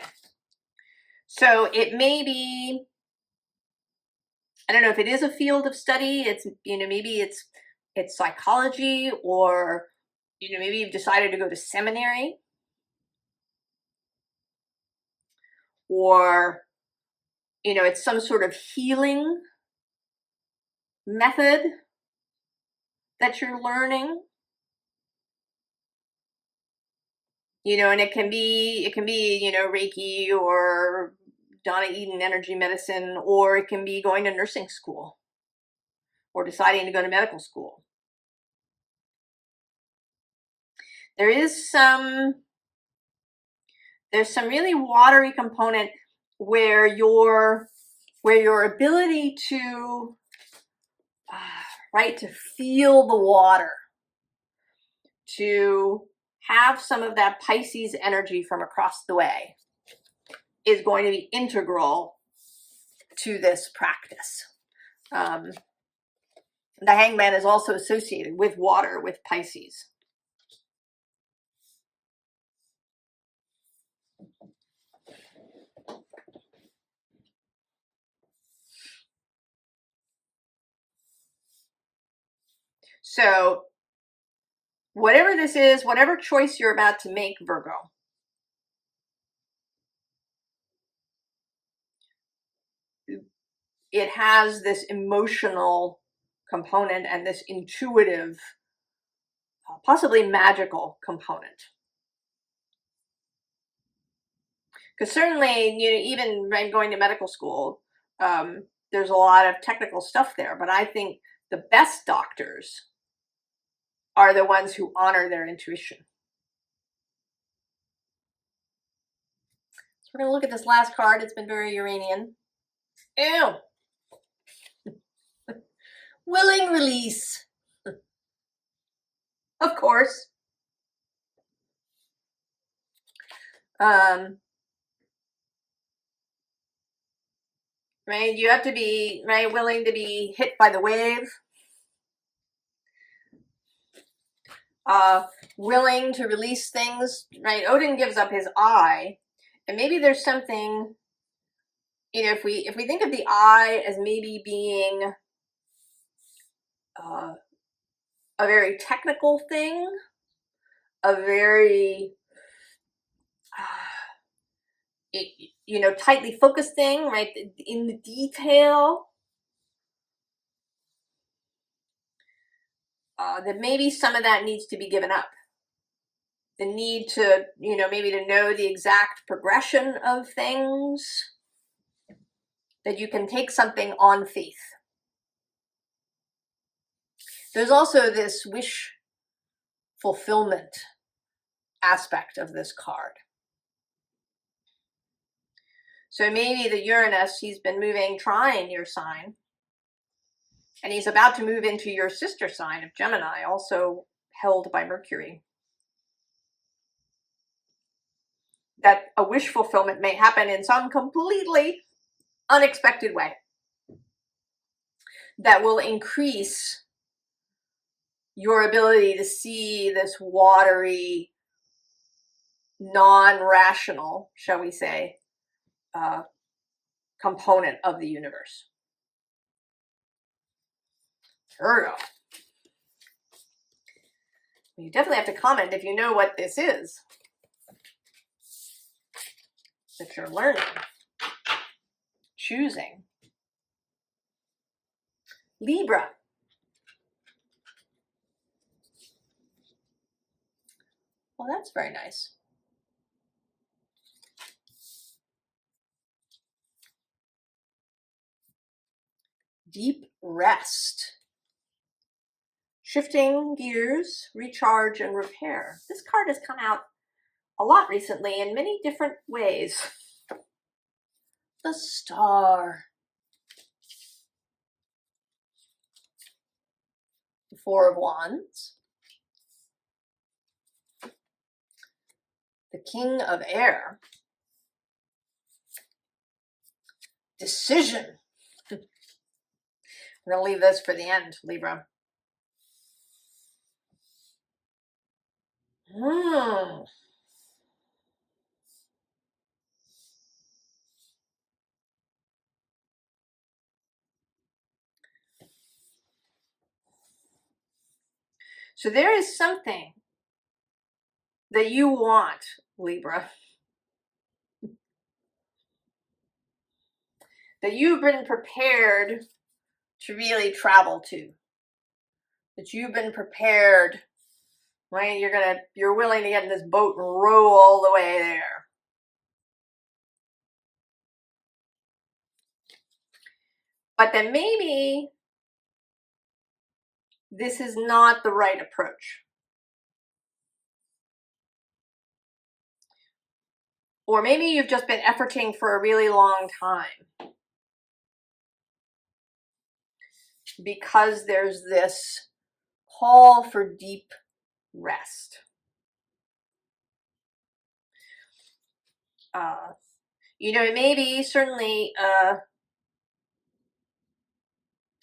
So it may be, I don't know if it is a field of study. It's, maybe it's psychology, or, maybe you've decided to go to seminary, or, it's some sort of healing method that you're learning. And it can be, Reiki or Donna Eden energy medicine, or it can be going to nursing school or deciding to go to medical school. There's some really watery component where your ability to, to feel the water, to have some of that Pisces energy from across the way, is going to be integral to this practice. The Hangman is also associated with water, with Pisces. So whatever this is, whatever choice you're about to make, Virgo, it has this emotional component and this intuitive, possibly magical component. Because certainly, even going to medical school, there's a lot of technical stuff there, but I think the best doctors are the ones who honor their intuition. So we're going to look at this last card. It's been very Uranian. Ew. Willing release. Of course. Right? You have to be, willing to be hit by the wave. Willing to release things, right? Odin gives up his eye, and maybe there's something, if we think of the eye as maybe being a very technical thing, a very tightly focused thing, right? In the detail, that maybe some of that needs to be given up. The need to, maybe to know the exact progression of things, that you can take something on faith. There's also this wish fulfillment aspect of this card. So maybe the Uranus, he's been moving trine your sign, and he's about to move into your sister sign of Gemini, also held by Mercury. That a wish fulfillment may happen in some completely unexpected way that will increase your ability to see this watery, non-rational, shall we say, component of the universe. Virgo. You definitely have to comment if you know what this is that you're learning, choosing. Libra. Well, that's very nice. Deep rest. Shifting gears, recharge, and repair. This card has come out a lot recently in many different ways. The Star. The Four of Wands. The King of Air. Decision. I'm going to leave this for the end, Libra. So there is something that you want, Libra, that you've been prepared to really travel to, that you've been prepared, right? You're willing to get in this boat and row all the way there. But then maybe this is not the right approach. Or maybe you've just been efforting for a really long time because there's this call for deep rest. Maybe certainly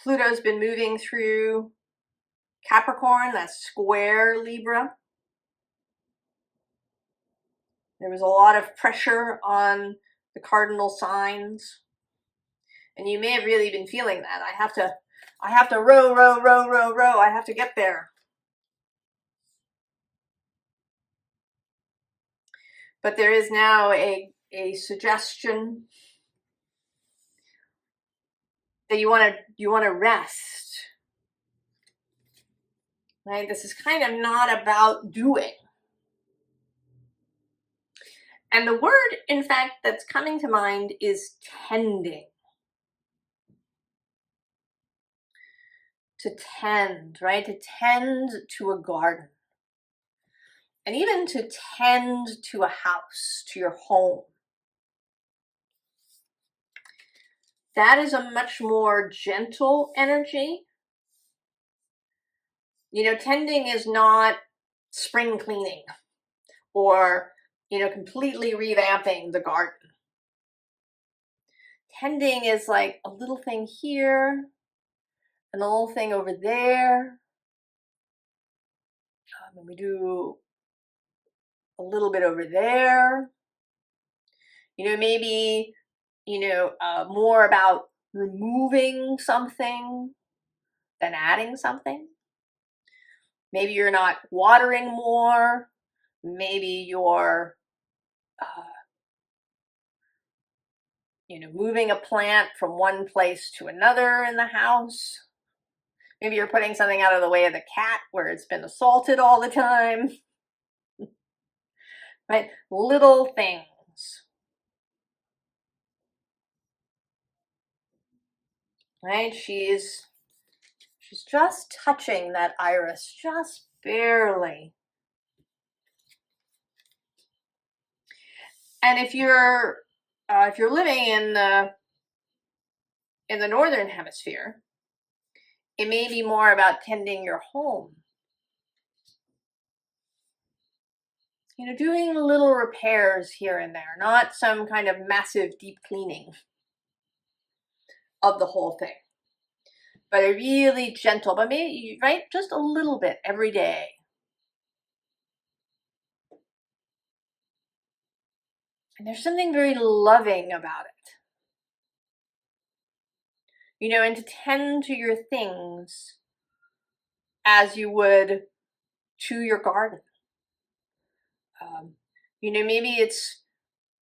Pluto's been moving through Capricorn, that's square Libra. There was a lot of pressure on the cardinal signs. And you may have really been feeling that. I have to row. I have to get there. But there is now a suggestion that you want to rest. Right? This is kind of not about doing. And the word, in fact, that's coming to mind is tending. To tend, right? To tend to a garden. And even to tend to a house, to your home. That is a much more gentle energy. Tending is not spring cleaning or, completely revamping the garden. Tending is like a little thing here and a little thing over there. And we do a little bit over there. Maybe, more about removing something than adding something. Maybe you're not watering more. Maybe you're, moving a plant from one place to another in the house. Maybe you're putting something out of the way of the cat where it's been assaulted all the time. Right? Little things. Right? She's She's just touching that iris, just barely. And if you're living in the northern hemisphere, it may be more about tending your home. You know, doing little repairs here and there, not some kind of massive deep cleaning of the whole thing, but a really gentle, but maybe, right, just a little bit every day. And there's something very loving about it. You know, and to tend to your things as you would to your garden. You know, maybe it's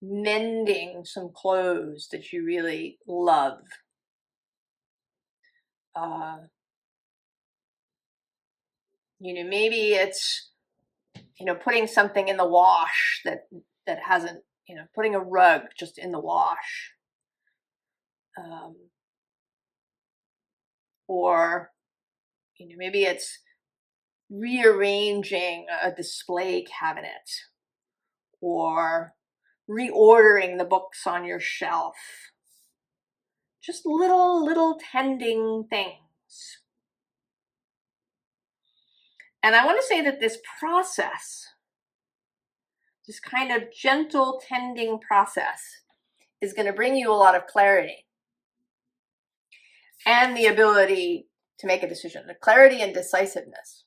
mending some clothes that you really love. You know, maybe it's, you know, putting something in the wash that hasn't, you know, putting a rug just in the wash. Or, you know, maybe it's rearranging a display cabinet, or reordering the books on your shelf. Just little tending things. And I want to say that this process, this kind of gentle tending process, is going to bring you a lot of clarity and the ability to make a decision, the clarity and decisiveness.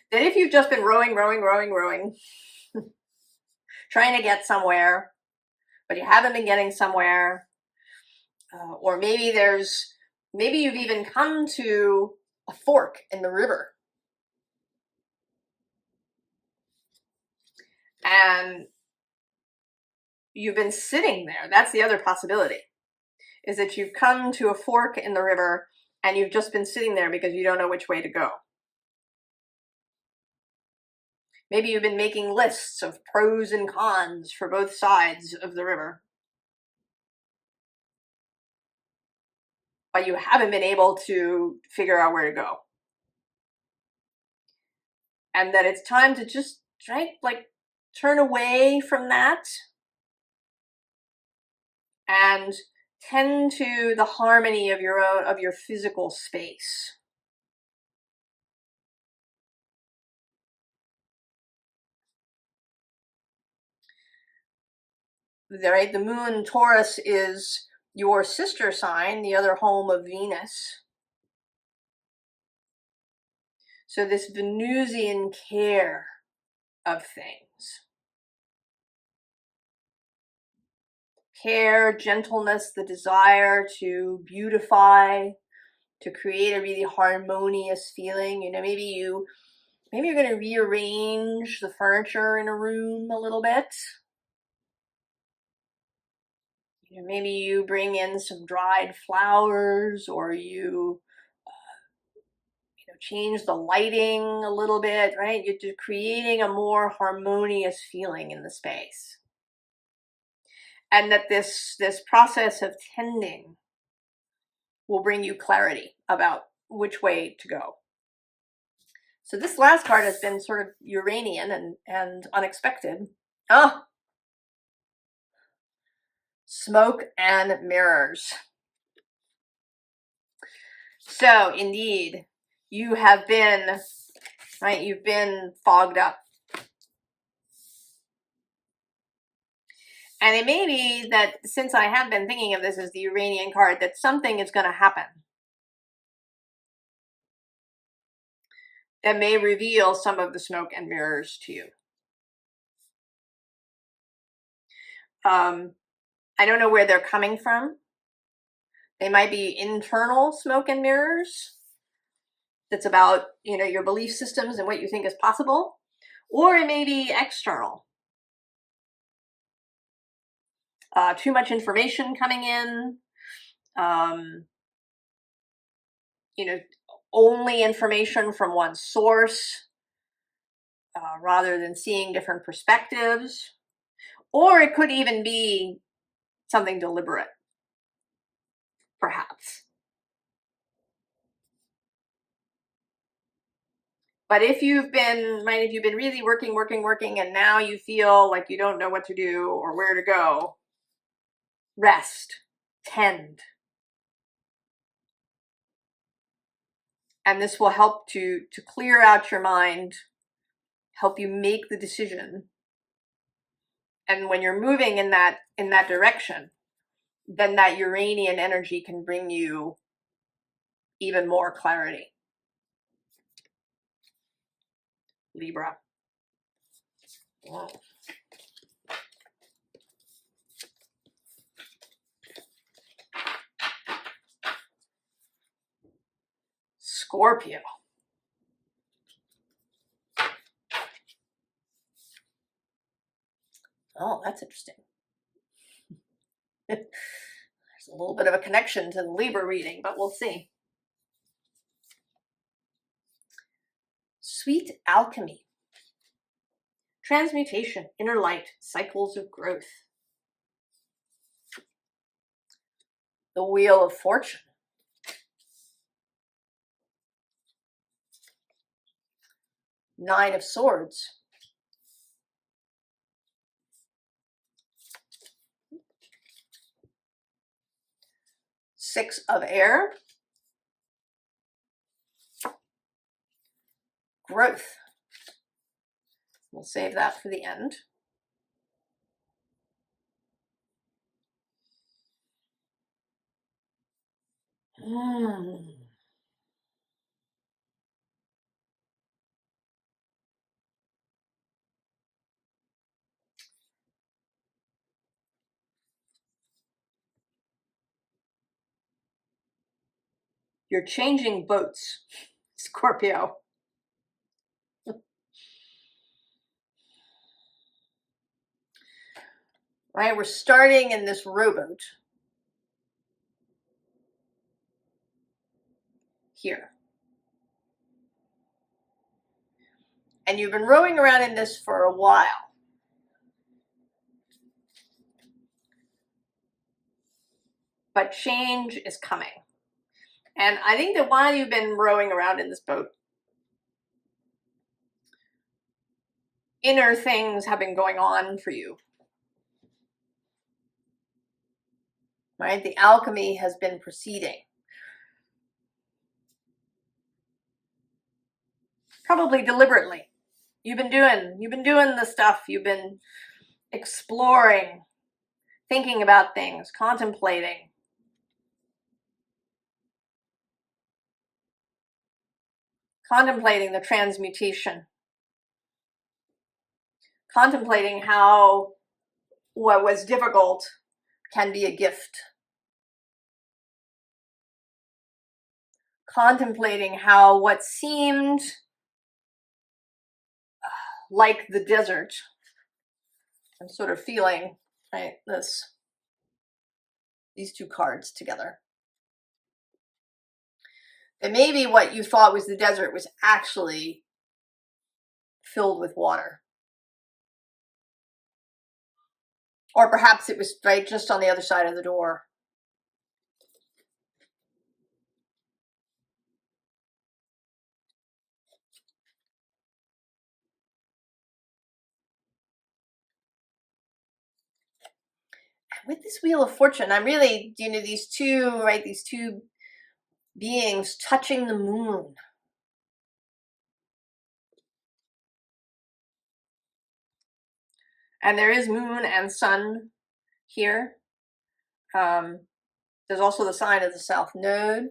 That if you've just been rowing, trying to get somewhere, but you haven't been getting somewhere, or maybe you've even come to a fork in the river, and you've been sitting there. That's the other possibility, is that you've come to a fork in the river and you've just been sitting there because you don't know which way to go. Maybe you've been making lists of pros and cons for both sides of the river, but you haven't been able to figure out where to go. And that it's time to just, right, like, turn away from that and tend to the harmony of your physical space. Right, the moon Taurus is your sister sign, the other home of Venus. So this Venusian care of things. Care, gentleness, the desire to beautify, to create a really harmonious feeling. You know, maybe you're going to rearrange the furniture in a room a little bit. You know, maybe you bring in some dried flowers, or you change the lighting a little bit, right? You're just creating a more harmonious feeling in the space. And that this process of tending will bring you clarity about which way to go. So this last card has been sort of Uranian and unexpected. Oh, smoke and mirrors. So indeed, you have been, right, you've been fogged up. And it may be that, since I have been thinking of this as the Uranian card, that something is going to happen that may reveal some of the smoke and mirrors to you. I don't know where they're coming from. They might be internal smoke and mirrors. That's about, you know, your belief systems and what you think is possible. Or it may be external. Too much information coming in. You know, only information from one source, rather than seeing different perspectives. Or it could even be something deliberate. perhaps. But if you've been, right, if you've been really working, and now you feel like you don't know what to do or where to go, rest, tend. And this will help to clear out your mind, help you make the decision. And when you're moving in that direction, then that Uranian energy can bring you even more clarity. Libra. Whoa. Scorpio. Oh, that's interesting. There's a little bit of a connection to the Libra reading, but we'll see. Sweet alchemy. Transmutation, inner light, cycles of growth. The Wheel of Fortune. Nine of Swords. Six of Air. Growth. We'll save that for the end. You're changing boats, Scorpio. Right, we're starting in this rowboat here. And you've been rowing around in this for a while. But change is coming. And I think that while you've been rowing around in this boat, inner things have been going on for you. Right? The alchemy has been proceeding. Probably deliberately. You've been doing the stuff. You've been exploring, thinking about things, contemplating. Contemplating the transmutation. Contemplating how what was difficult can be a gift. Contemplating how what seemed like the desert, I'm sort of feeling, right, these two cards together. And maybe what you thought was the desert was actually filled with water. Or perhaps it was right just on the other side of the door. With this Wheel of Fortune, I'm really, these two beings touching the moon. And there is moon and sun here. There's also the sign of the South Node,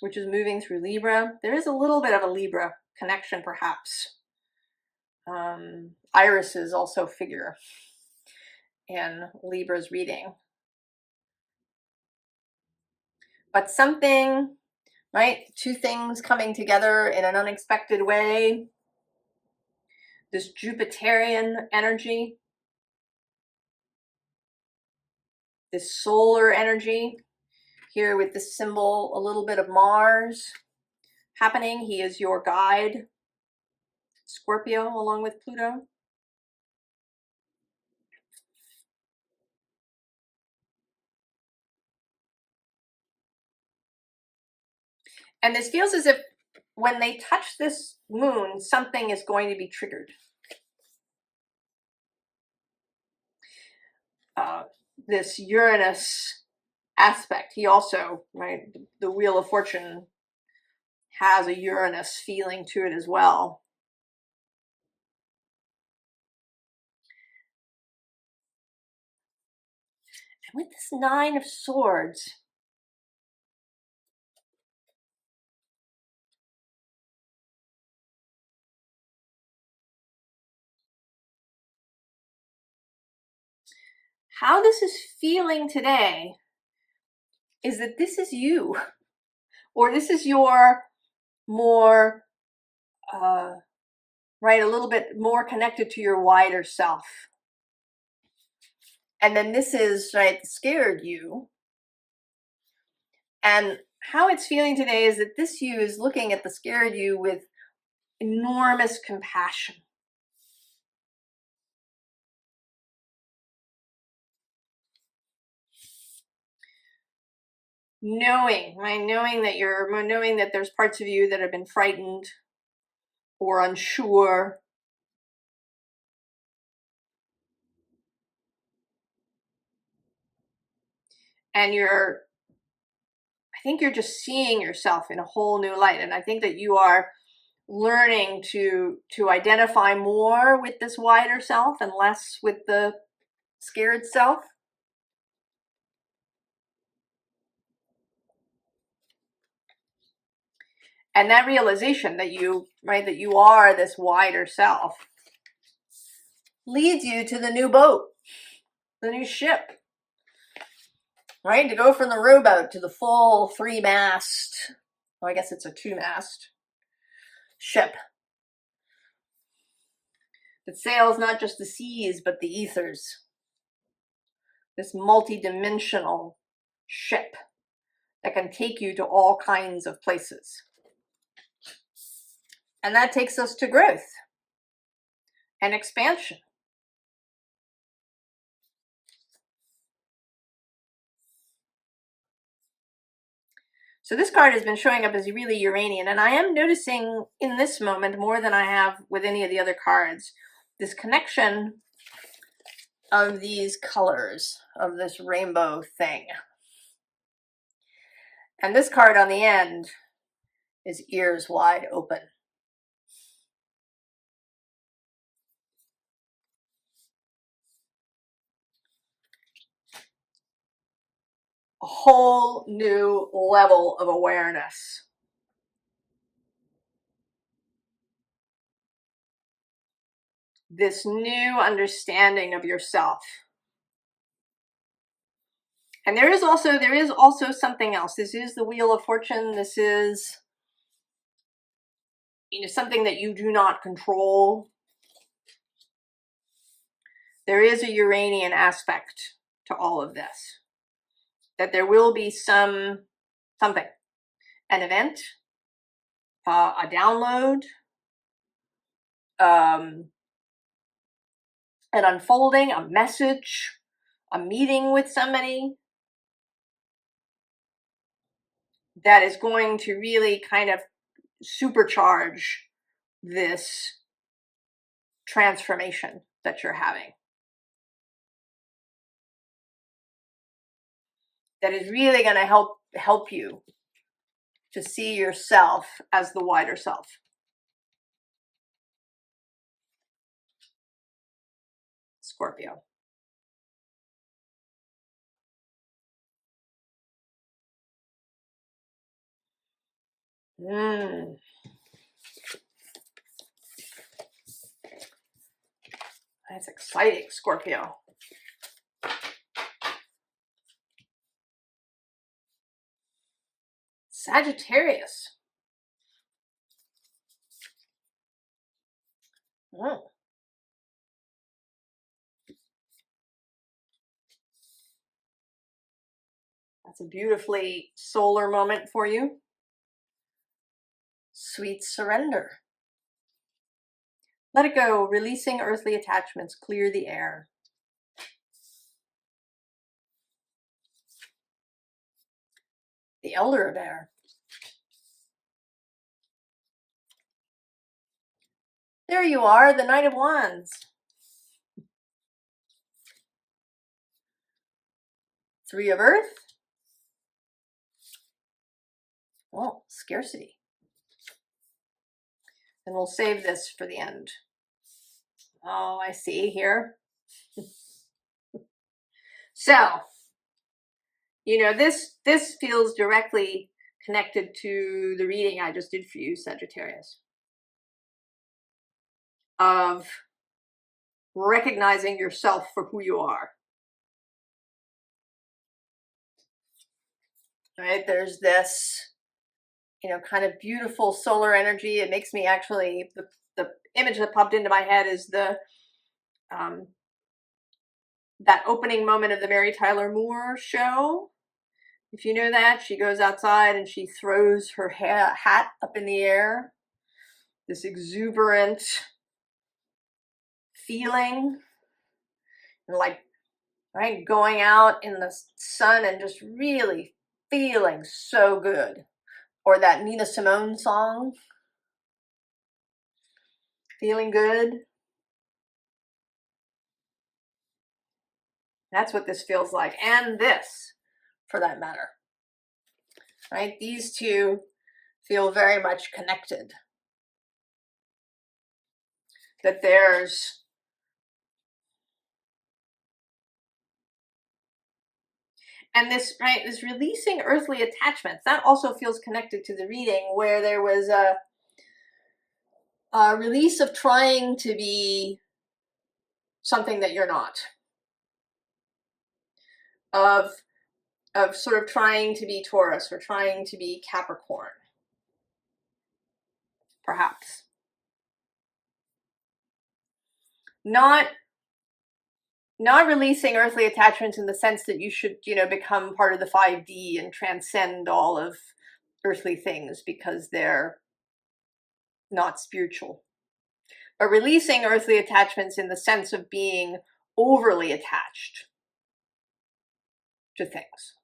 which is moving through Libra. There is a little bit of a Libra connection, perhaps. Iris is also figure in Libra's reading. But something, right? Two things coming together in an unexpected way. This Jupiterian energy. This solar energy. Here with this symbol, a little bit of Mars happening. He is your guide. Scorpio along with Pluto. And this feels as if when they touch this moon, something is going to be triggered. This Uranus aspect, he also, right, the Wheel of Fortune has a Uranus feeling to it as well. And with this Nine of Swords, how this is feeling today is that this is you, or this is your more, right, a little bit more connected to your wider self. And then this is, right, the scared you. And how it's feeling today is that this you is looking at the scared you with enormous compassion. Knowing, right? Knowing that there's parts of you that have been frightened or unsure. And I think you're just seeing yourself in a whole new light. And I think that you are learning to identify more with this wider self and less with the scared self. And that realization that you, right, that you are this wider self leads you to the new boat, the new ship, right? To go from the rowboat to the full 3-mast, well, I guess it's a 2-mast ship that sails not just the seas, but the ethers. This multi-dimensional ship that can take you to all kinds of places. And that takes us to growth and expansion. So this card has been showing up as really Uranian, and I am noticing in this moment, more than I have with any of the other cards, this connection of these colors, of this rainbow thing. And this card on the end is ears wide open. A whole new level of awareness. This new understanding of yourself. And there is also something else. This is the Wheel of Fortune. This is, something that you do not control. There is a Uranian aspect to all of this. That there will be something, an event, a download, an unfolding, a message, a meeting with somebody that is going to really kind of supercharge this transformation that you're having. That is really going to help you to see yourself as the wider self. Scorpio. That's exciting, Scorpio. Sagittarius. That's a beautifully solar moment for you. Sweet surrender. Let it go, releasing earthly attachments, clear the air. The Elder of Air. There you are, the Knight of Wands. Three of Earth. Oh, scarcity. And we'll save this for the end. Oh, I see here. So, you know, this feels directly connected to the reading I just did for you, Sagittarius. Of recognizing yourself for who you are. Right? There's this, you know, kind of beautiful solar energy. It makes me actually, the image that popped into my head is the that opening moment of the Mary Tyler Moore show. If you know that, she goes outside and she throws her hat up in the air. This exuberant feeling, and like, right, going out in the sun and just really feeling so good. Or that Nina Simone song, Feeling Good. That's what this feels like. And this, for that matter. Right? These two feel very much connected. That there's and this, right, this releasing earthly attachments, that also feels connected to the reading, where there was a release of trying to be something that you're not. Of sort of trying to be Taurus or trying to be Capricorn. Perhaps. Not releasing earthly attachments in the sense that you should, you know, become part of the 5D and transcend all of earthly things because they're not spiritual. But releasing earthly attachments in the sense of being overly attached to things.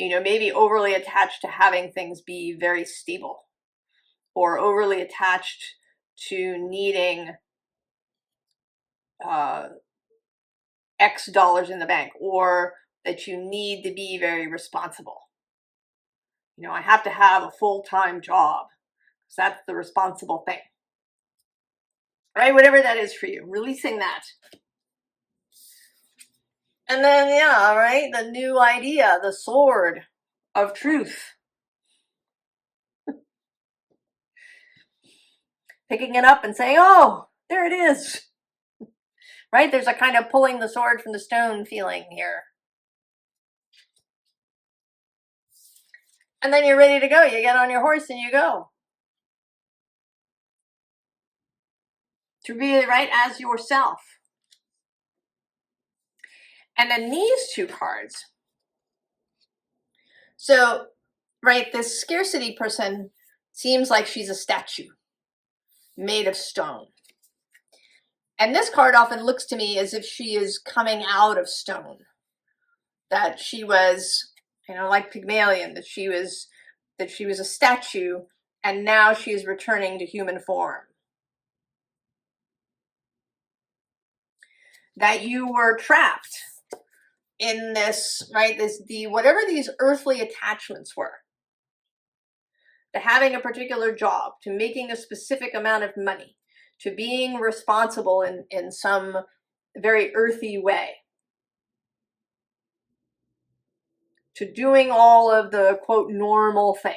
You know, maybe overly attached to having things be very stable, or overly attached to needing X dollars in the bank, or that you need to be very responsible. You know, I have to have a full-time job because that's the responsible thing. Right? Whatever that is for you, releasing that. And then, yeah, right, the new idea, the sword of truth. Picking it up and saying, oh, there it is. Right? There's a kind of pulling the sword from the stone feeling here. And then you're ready to go. You get on your horse and you go. To be right as yourself. And then these two cards. So, right, this scarcity person seems like she's a statue made of stone. And this card often looks to me as if she is coming out of stone. That she was, you know, like Pygmalion, that she was a statue, and now she is returning to human form. That you were trapped in this, right, whatever these earthly attachments were. To having a particular job, to making a specific amount of money, to being responsible in some very earthy way, to doing all of the, quote, normal things.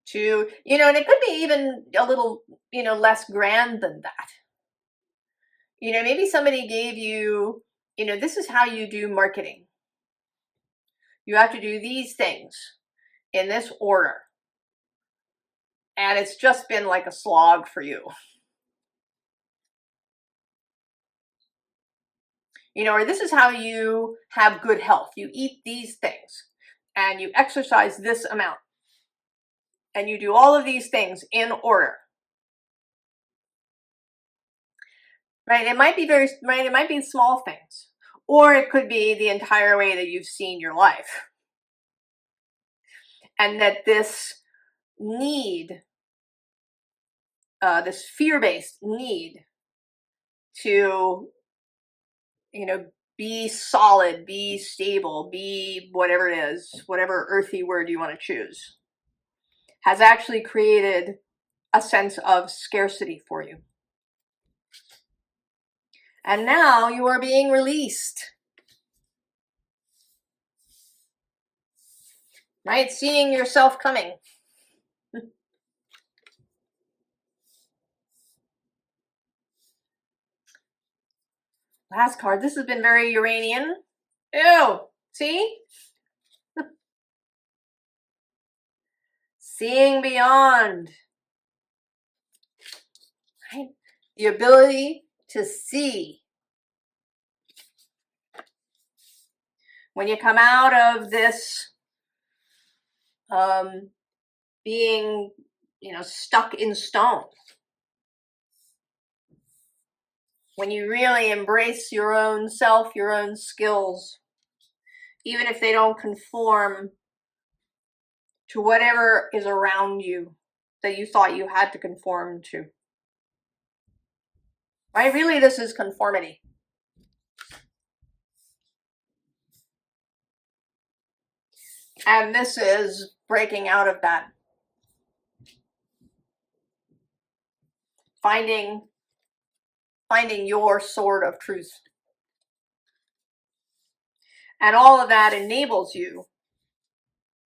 To, you know, and it could be even a little, you know, less grand than that. You know, maybe somebody gave you, you know, this is how you do marketing. You have to do these things in this order. And it's just been like a slog for you. You know, or this is how you have good health. You eat these things and you exercise this amount. And you do all of these things in order. Right? It might be it might be small things. Or it could be the entire way that you've seen your life. And that this need, this fear-based need to, you know, be solid, be stable, be whatever it is, whatever earthy word you want to choose, has actually created a sense of scarcity for you. And now you are being released. Right? Seeing yourself coming. Last card. This has been very Uranian. Ew. See? Seeing beyond. Right? The ability to see. When you come out of this being, you know, stuck in stone. When you really embrace your own self, your own skills, even if they don't conform to whatever is around you that you thought you had to conform to. Right? Really, this is conformity. And this is breaking out of that. Finding your sword of truth. And all of that enables you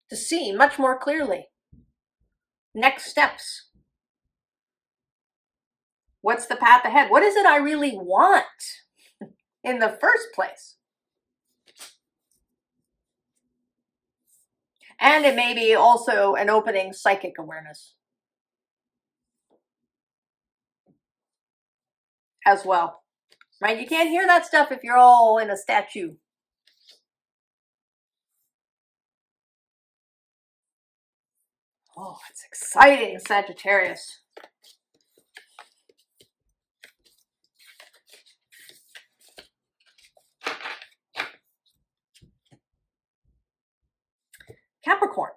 to see much more clearly. Next steps. What's the path ahead? What is it I really want in the first place? And it may be also an opening psychic awareness as well. Right? You can't hear that stuff if you're all in a statue. Oh, it's exciting, Sagittarius. Capricorn.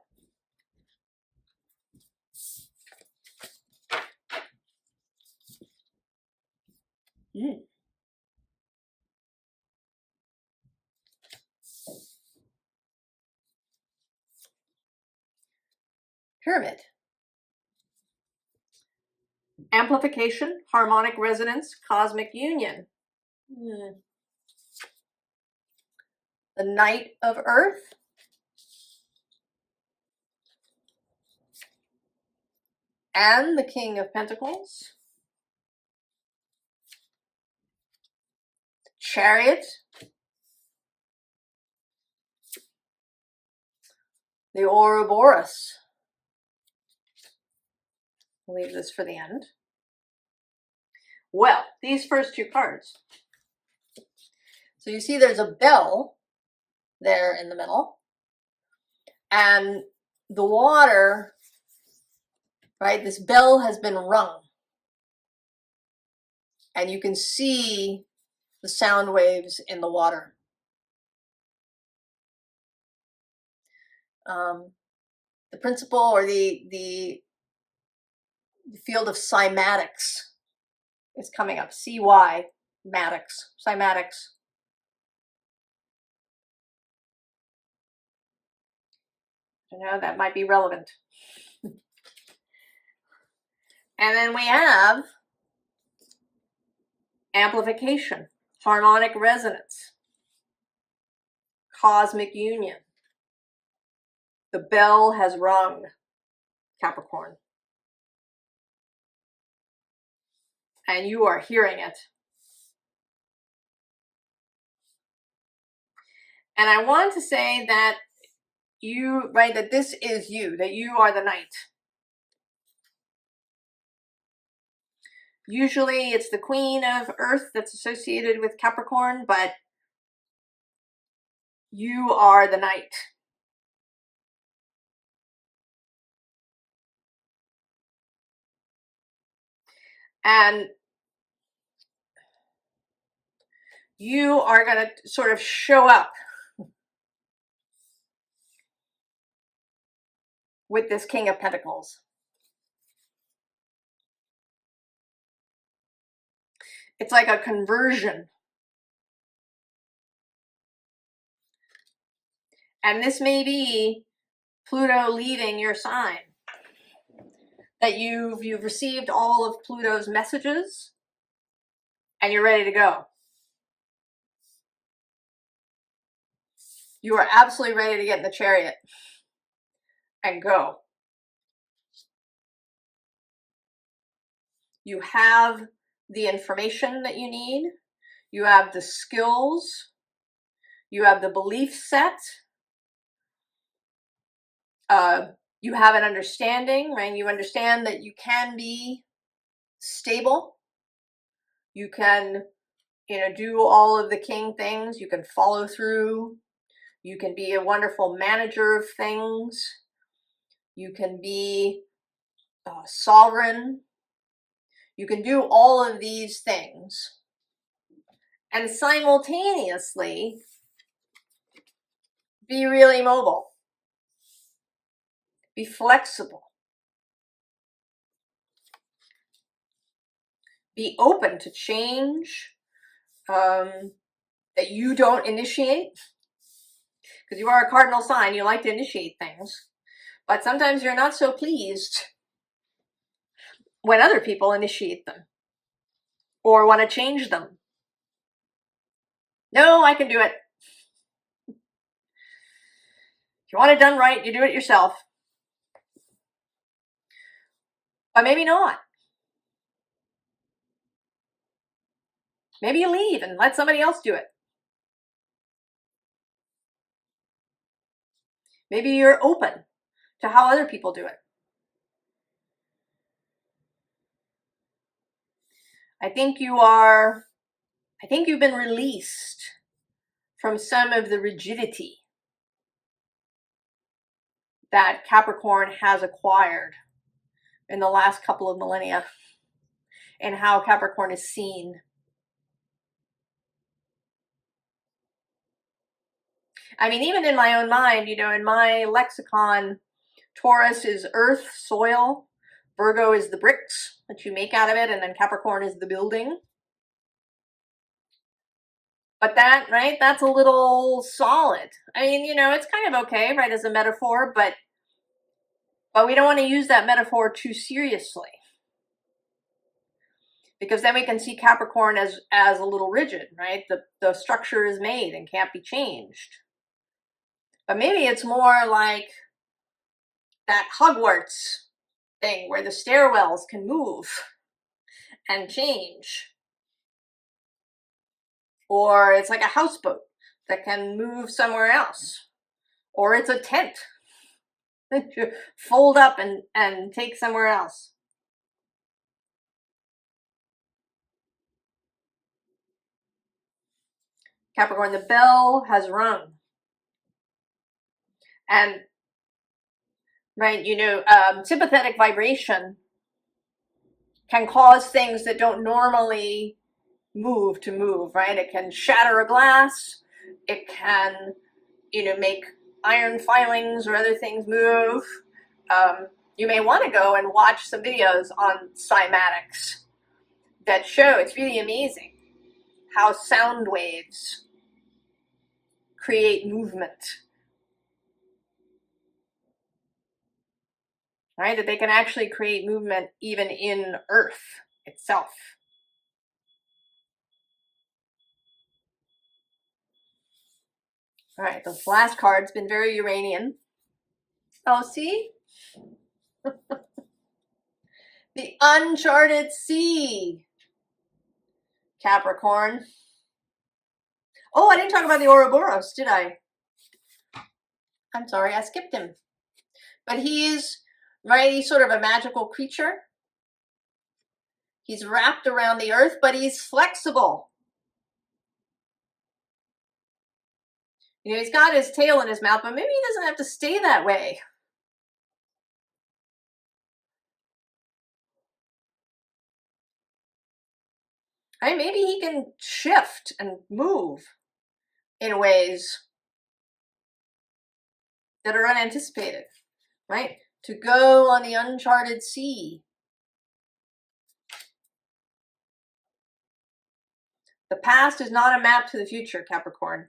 Pyramid. Amplification, harmonic resonance, cosmic union. The Knight of Earth. And the King of Pentacles. Chariot. The Ouroboros. I'll leave this for the end. Well, these first two cards. So you see there's a bell there in the middle. And the water, right, this bell has been rung. And you can see the sound waves in the water. The principle or the field of cymatics is coming up. Cymatics. You know, that might be relevant. And then we have amplification, harmonic resonance, cosmic union. The bell has rung, Capricorn. And you are hearing it. And I want to say that that this is you, that you are the knight. Usually it's the Queen of Earth that's associated with Capricorn, but you are the knight. And you are going to sort of show up with this King of Pentacles. It's like a conversion. And this may be Pluto leaving your sign. That you've received all of Pluto's messages and you're ready to go. You are absolutely ready to get in the chariot and go. You have the information that you need. You have the skills. You have the belief set. You have an understanding, right? You understand that you can be stable. You can, do all of the king things. You can follow through. You can be a wonderful manager of things. You can be sovereign. You can do all of these things. And simultaneously be really mobile. Be flexible. Be open to change that you don't initiate. Because you are a cardinal sign, you like to initiate things. But sometimes you're not so pleased when other people initiate them or want to change them. No, I can do it. If you want it done right, you do it yourself. But maybe not. Maybe you leave and let somebody else do it. Maybe you're open to how other people do it. I think you've been released from some of the rigidity that Capricorn has acquired in the last couple of millennia and how Capricorn is seen. I mean, even in my own mind, in my lexicon, Taurus is earth, soil, Virgo is the bricks that you make out of it, and then Capricorn is the building. But that, right, that's a little solid. I mean, it's kind of okay, right, as a metaphor, but we don't want to use that metaphor too seriously. Because then we can see Capricorn as a little rigid, right? The structure is made and can't be changed. But maybe it's more like that Hogwarts thing where the stairwells can move and change. Or it's like a houseboat that can move somewhere else. Or it's a tent that you fold up and take somewhere else. Capricorn, the bell has rung. And, right, sympathetic vibration can cause things that don't normally move to move, right? It can shatter a glass. It can, make iron filings or other things move. You may want to go and watch some videos on cymatics that show, it's really amazing how sound waves create movement. Right? That they can actually create movement even in Earth itself. All right, this last card's been very Uranian. Oh, see? The uncharted sea. Capricorn. Oh, I didn't talk about the Ouroboros, did I? I'm sorry, I skipped him. But he's sort of a magical creature. He's wrapped around the earth, but he's flexible. He's got his tail in his mouth, but maybe he doesn't have to stay that way. Right? Maybe he can shift and move in ways that are unanticipated, right? To go on the uncharted sea. The past is not a map to the future, Capricorn.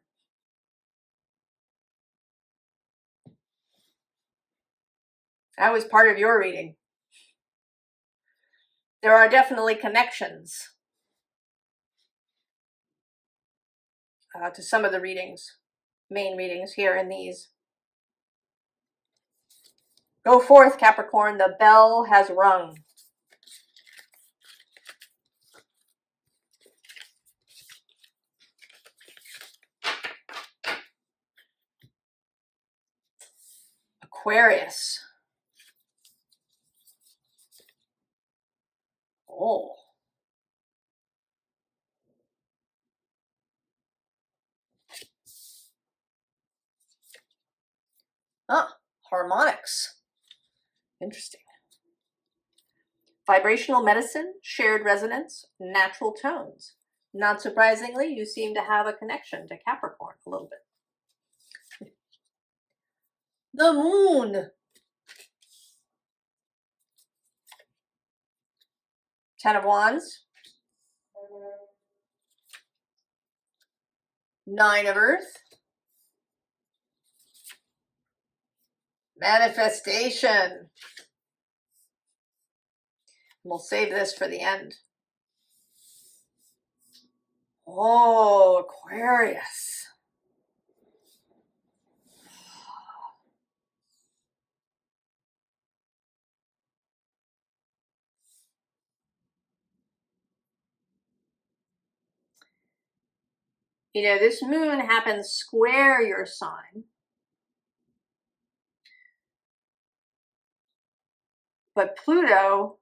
That was part of your reading. There are definitely connections to some of the readings, main readings here in these. Go forth, Capricorn, the bell has rung. Aquarius. Oh. Ah, harmonics. Interesting. Vibrational medicine, shared resonance, natural tones. Not surprisingly, you seem to have a connection to Capricorn a little bit. The moon. 10 of Wands. 9 of Earth. Manifestation. We'll save this for the end. Oh, Aquarius. You know, this moon happens square your sign. But Pluto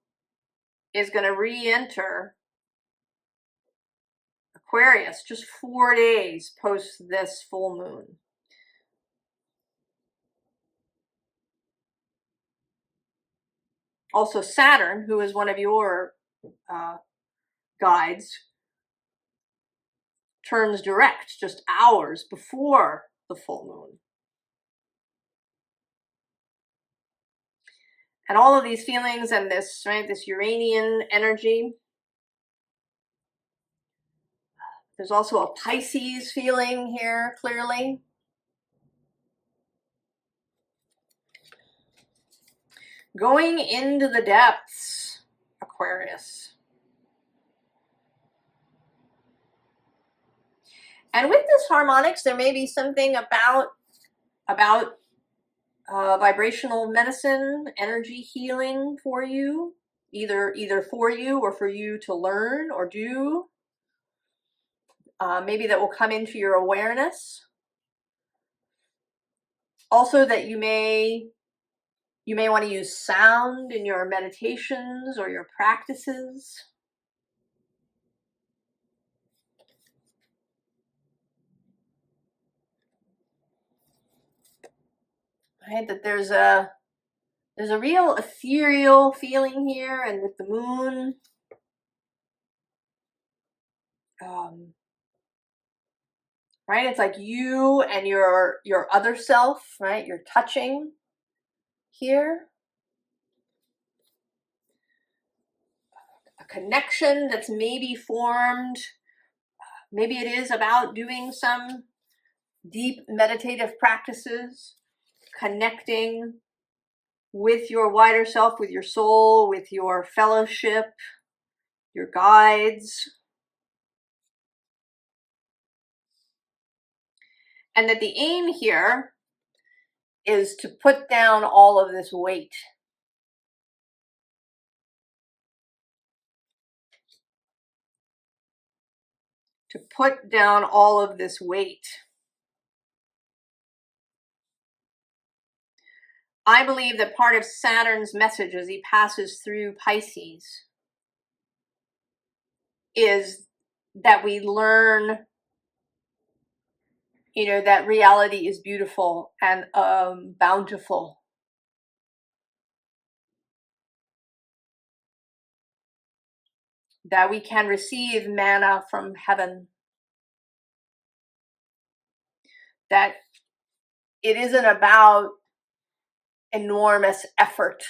is going to re-enter Aquarius just 4 days post this full moon. Also, Saturn, who is one of your guides, turns direct just hours before the full moon. And all of these feelings and this, right, this Uranian energy. There's also a Pisces feeling here, clearly. Going into the depths, Aquarius. And with this harmonics, there may be something about vibrational medicine, energy healing for you, either for you or for you to learn or do. Maybe that will come into your awareness. Also, that you may want to use sound in your meditations or your practices. Right, that there's a real ethereal feeling here, and with the moon, right, it's like you and your other self, right? You're touching here. A connection that's maybe formed. Maybe it is about doing some deep meditative practices, connecting with your wider self, with your soul, with your fellowship, your guides. And that the aim here is to put down all of this weight. To put down all of this weight. I believe that part of Saturn's message as he passes through Pisces is that we learn, you know, that reality is beautiful and bountiful. That we can receive manna from heaven. That it isn't about enormous effort.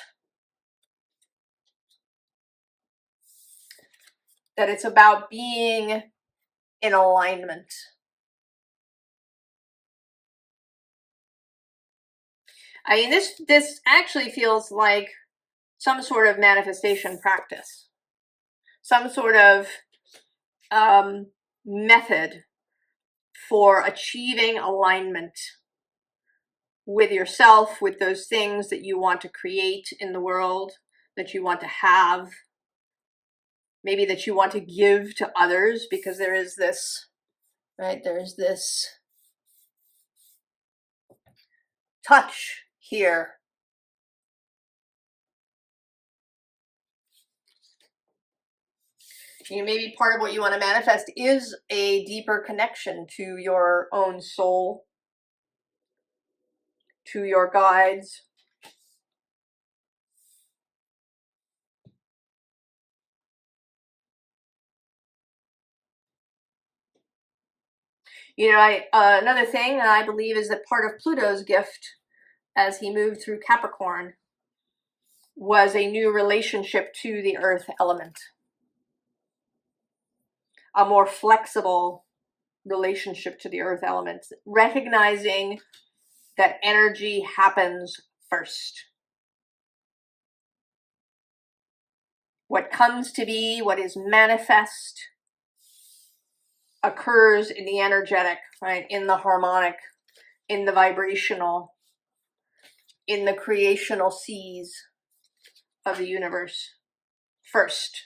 That it's about being in alignment. I mean, this actually feels like some sort of manifestation practice, some sort of method for achieving alignment with yourself, with those things that you want to create in the world, that you want to have, maybe that you want to give to others, because there is this, right? There's this touch here. Maybe part of what you want to manifest is a deeper connection to your own soul, to your guides. You know, another thing I believe is that part of Pluto's gift as he moved through Capricorn was a new relationship to the earth element, a more flexible relationship to the earth element, recognizing that energy happens first. What comes to be, what is manifest, occurs in the energetic, right? In the harmonic, in the vibrational, in the creational seas of the universe first.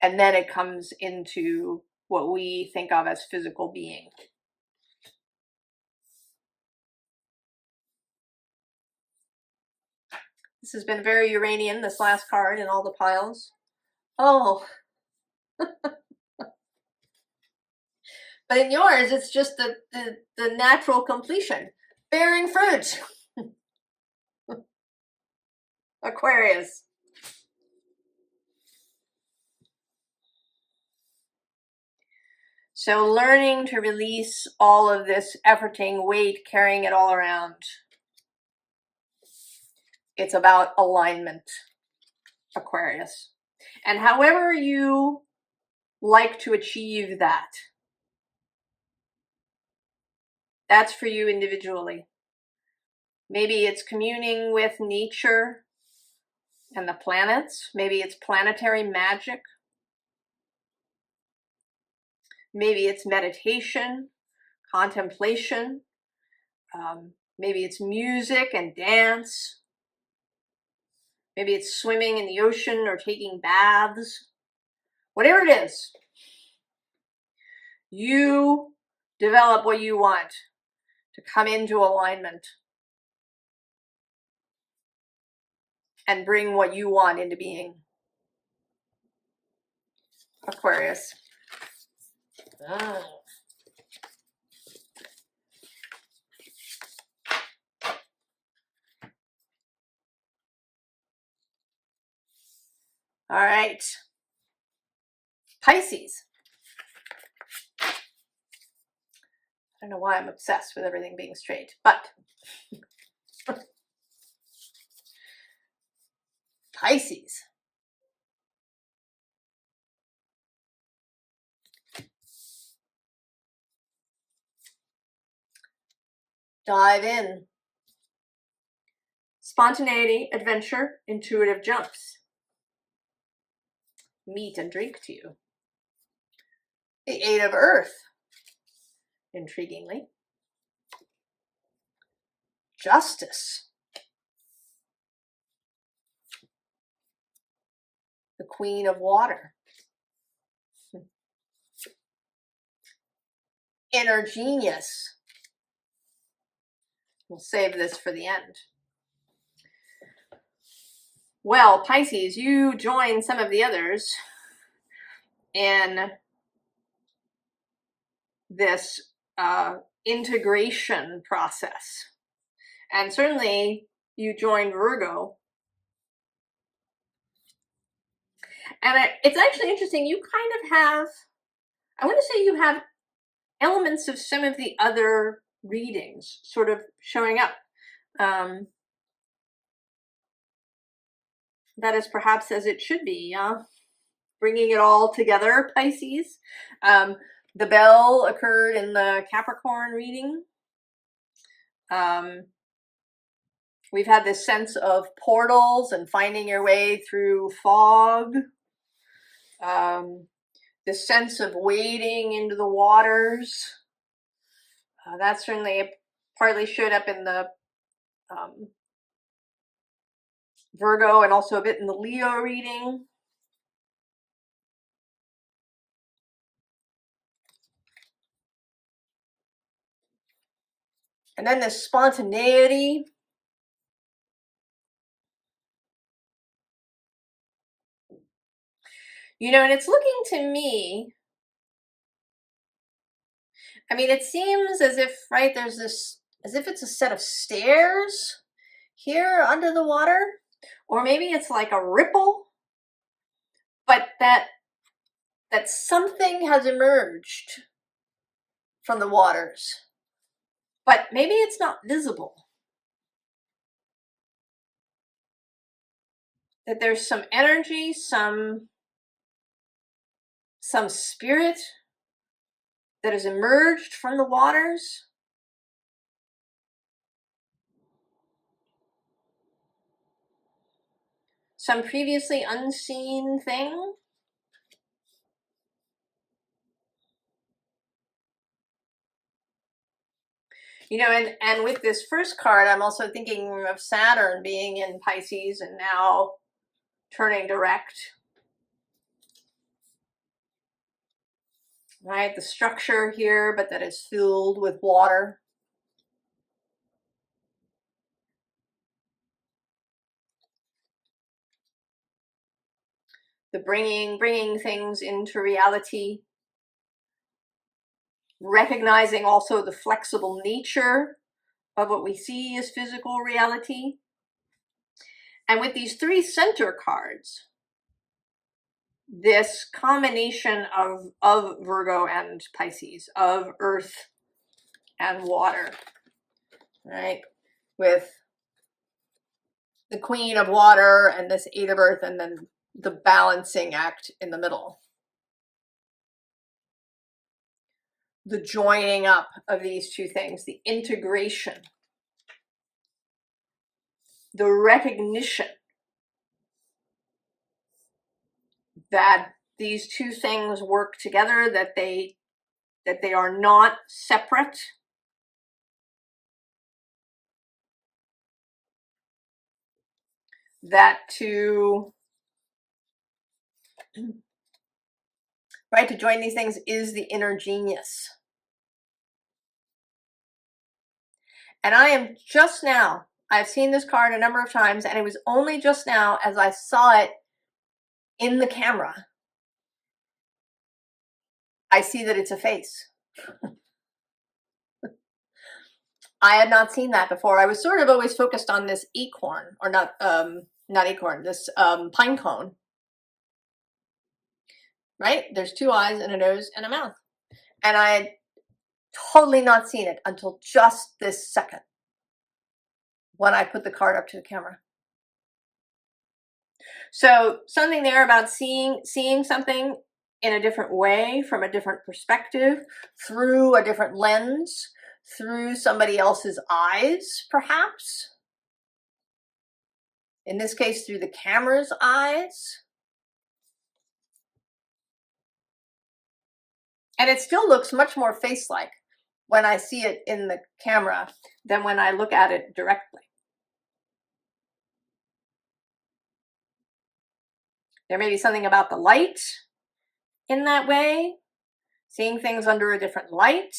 And then it comes into what we think of as physical being. This has been very Uranian, this last card in all the piles. Oh. But in yours, it's just the natural completion. Bearing fruit. Aquarius. So learning to release all of this efforting, weight, carrying it all around. It's about alignment, Aquarius. And however you like to achieve that, that's for you individually. Maybe it's communing with nature and the planets. Maybe it's planetary magic. Maybe it's meditation, contemplation. Maybe it's music and dance. Maybe it's swimming in the ocean or taking baths. Whatever it is, you develop what you want to come into alignment and bring what you want into being. Aquarius. All right. Pisces. I don't know why I'm obsessed with everything being straight, but Pisces. Dive in. Spontaneity, adventure, intuitive jumps. Meet and drink to you. The Eight of Earth, intriguingly. Justice. The Queen of Water. Inner Genius. We'll save this for the end. Well, Pisces, you join some of the others in this integration process. And certainly you join Virgo. And it's actually interesting, you kind of have, I want to say you have elements of some of the other readings sort of showing up. That is perhaps as it should be, yeah. bringing it all together, Pisces. The bell occurred in the Capricorn reading. We've had this sense of portals and finding your way through fog. This sense of wading into the waters. That certainly partly showed up in the Virgo and also a bit in the Leo reading. And then this spontaneity. You know, and it's looking to me, I mean, it seems as if, right, there's this, as if it's a set of stairs here under the water, or maybe it's like a ripple, but that something has emerged from the waters, but maybe it's not visible. That there's some energy, some spirit that has emerged from the waters. Some previously unseen thing. You know, and with this first card, I'm also thinking of Saturn being in Pisces and now turning direct. Right, the structure here, but that is filled with water. The bringing things into reality. Recognizing also the flexible nature of what we see as physical reality. And with these three center cards, this combination of Virgo and Pisces, of earth and water, right? With the Queen of Water and this Eight of Earth, and then the balancing act in the middle. The joining up of these two things, the integration, the recognition that these two things work together, that they are not separate. That to join these things is the inner genius. And I am just now, I've seen this card a number of times, and it was only just now as I saw it in the camera, I see that it's a face. I had not seen that before. I was sort of always focused on this acorn, or not acorn, this pine cone. Right? There's two eyes and a nose and a mouth. And I had totally not seen it until just this second when I put the card up to the camera. So something there about seeing something in a different way, from a different perspective, through a different lens, through somebody else's eyes, perhaps. In this case, through the camera's eyes. And it still looks much more face-like when I see it in the camera than when I look at it directly. There may be something about the light in that way, seeing things under a different light.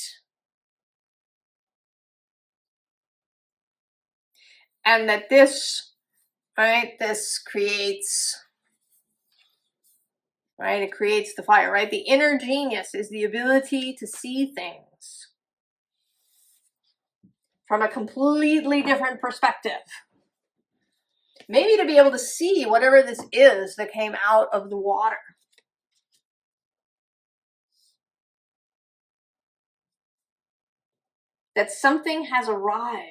And that this, right, this creates, right, it creates the fire, right? The inner genius is the ability to see things from a completely different perspective. Maybe to be able to see whatever this is that came out of the water. That something has arrived.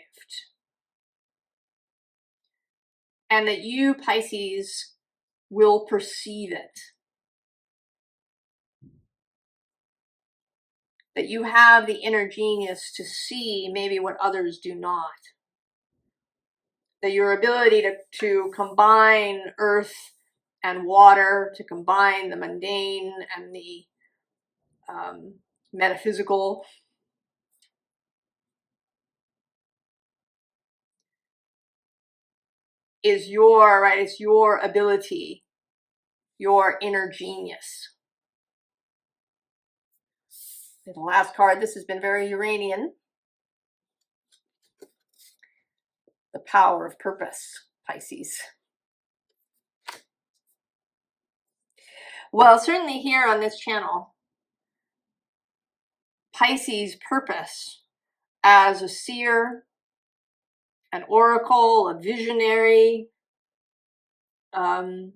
And that you, Pisces, will perceive it. that you have the inner genius to see maybe what others do not. That your ability to combine earth and water, to combine the mundane and the metaphysical, is your, right, it's your ability, your inner genius. The last card, this has been very Uranian. The power of purpose, Pisces. Well, certainly here on this channel, Pisces' purpose as a seer, an oracle, a visionary, a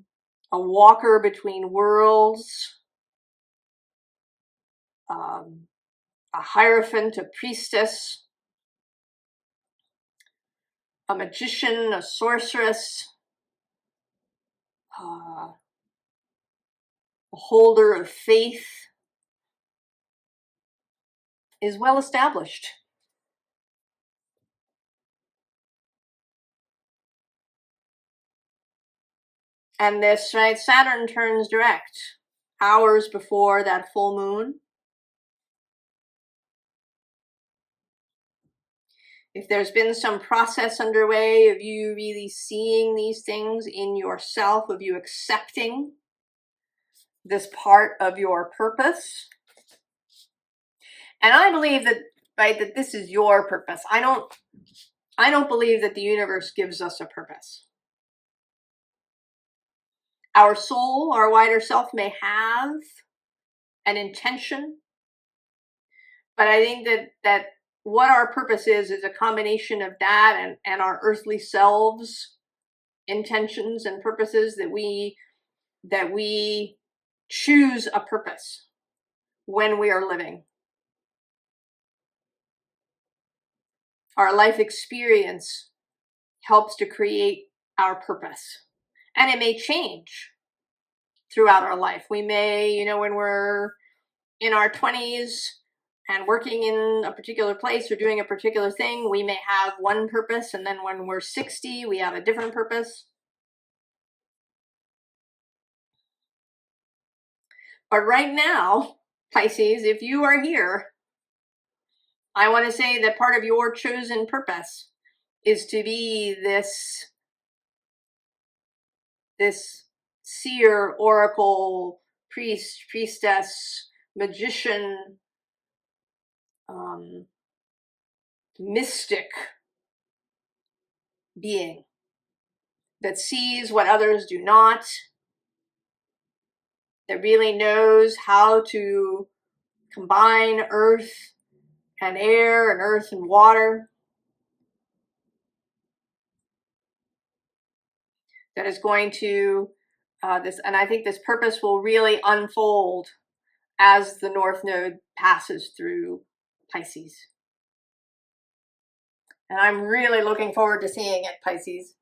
walker between worlds, a hierophant, a priestess, a magician, a sorceress, a holder of faith, is well established. And this, right, Saturn turns direct hours before that full moon. If there's been some process underway of you really seeing these things in yourself, of you accepting this part of your purpose. And I believe that, right, that this is your purpose. I don't believe that the universe gives us a purpose. Our soul, our wider self, may have an intention, but I think that what our purpose is a combination of that and our earthly selves' intentions and purposes, that we choose a purpose when we are living. Our life experience helps to create our purpose. And it may change throughout our life. We may, when we're in our 20s and working in a particular place or doing a particular thing, we may have one purpose. And then when we're 60, we have a different purpose. But right now, Pisces, if you are here, I want to say that part of your chosen purpose is to be this seer, oracle, priest, priestess, magician, mystic being that sees what others do not, that really knows how to combine earth and air and earth and water, that is going to and I think this purpose will really unfold as the North Node passes through Pisces. And I'm really looking forward to seeing it, Pisces.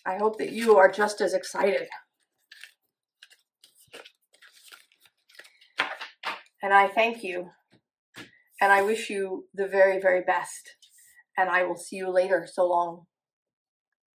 I hope that you are just as excited. And I thank you. And I wish you the very, very best. And I will see you later. So long.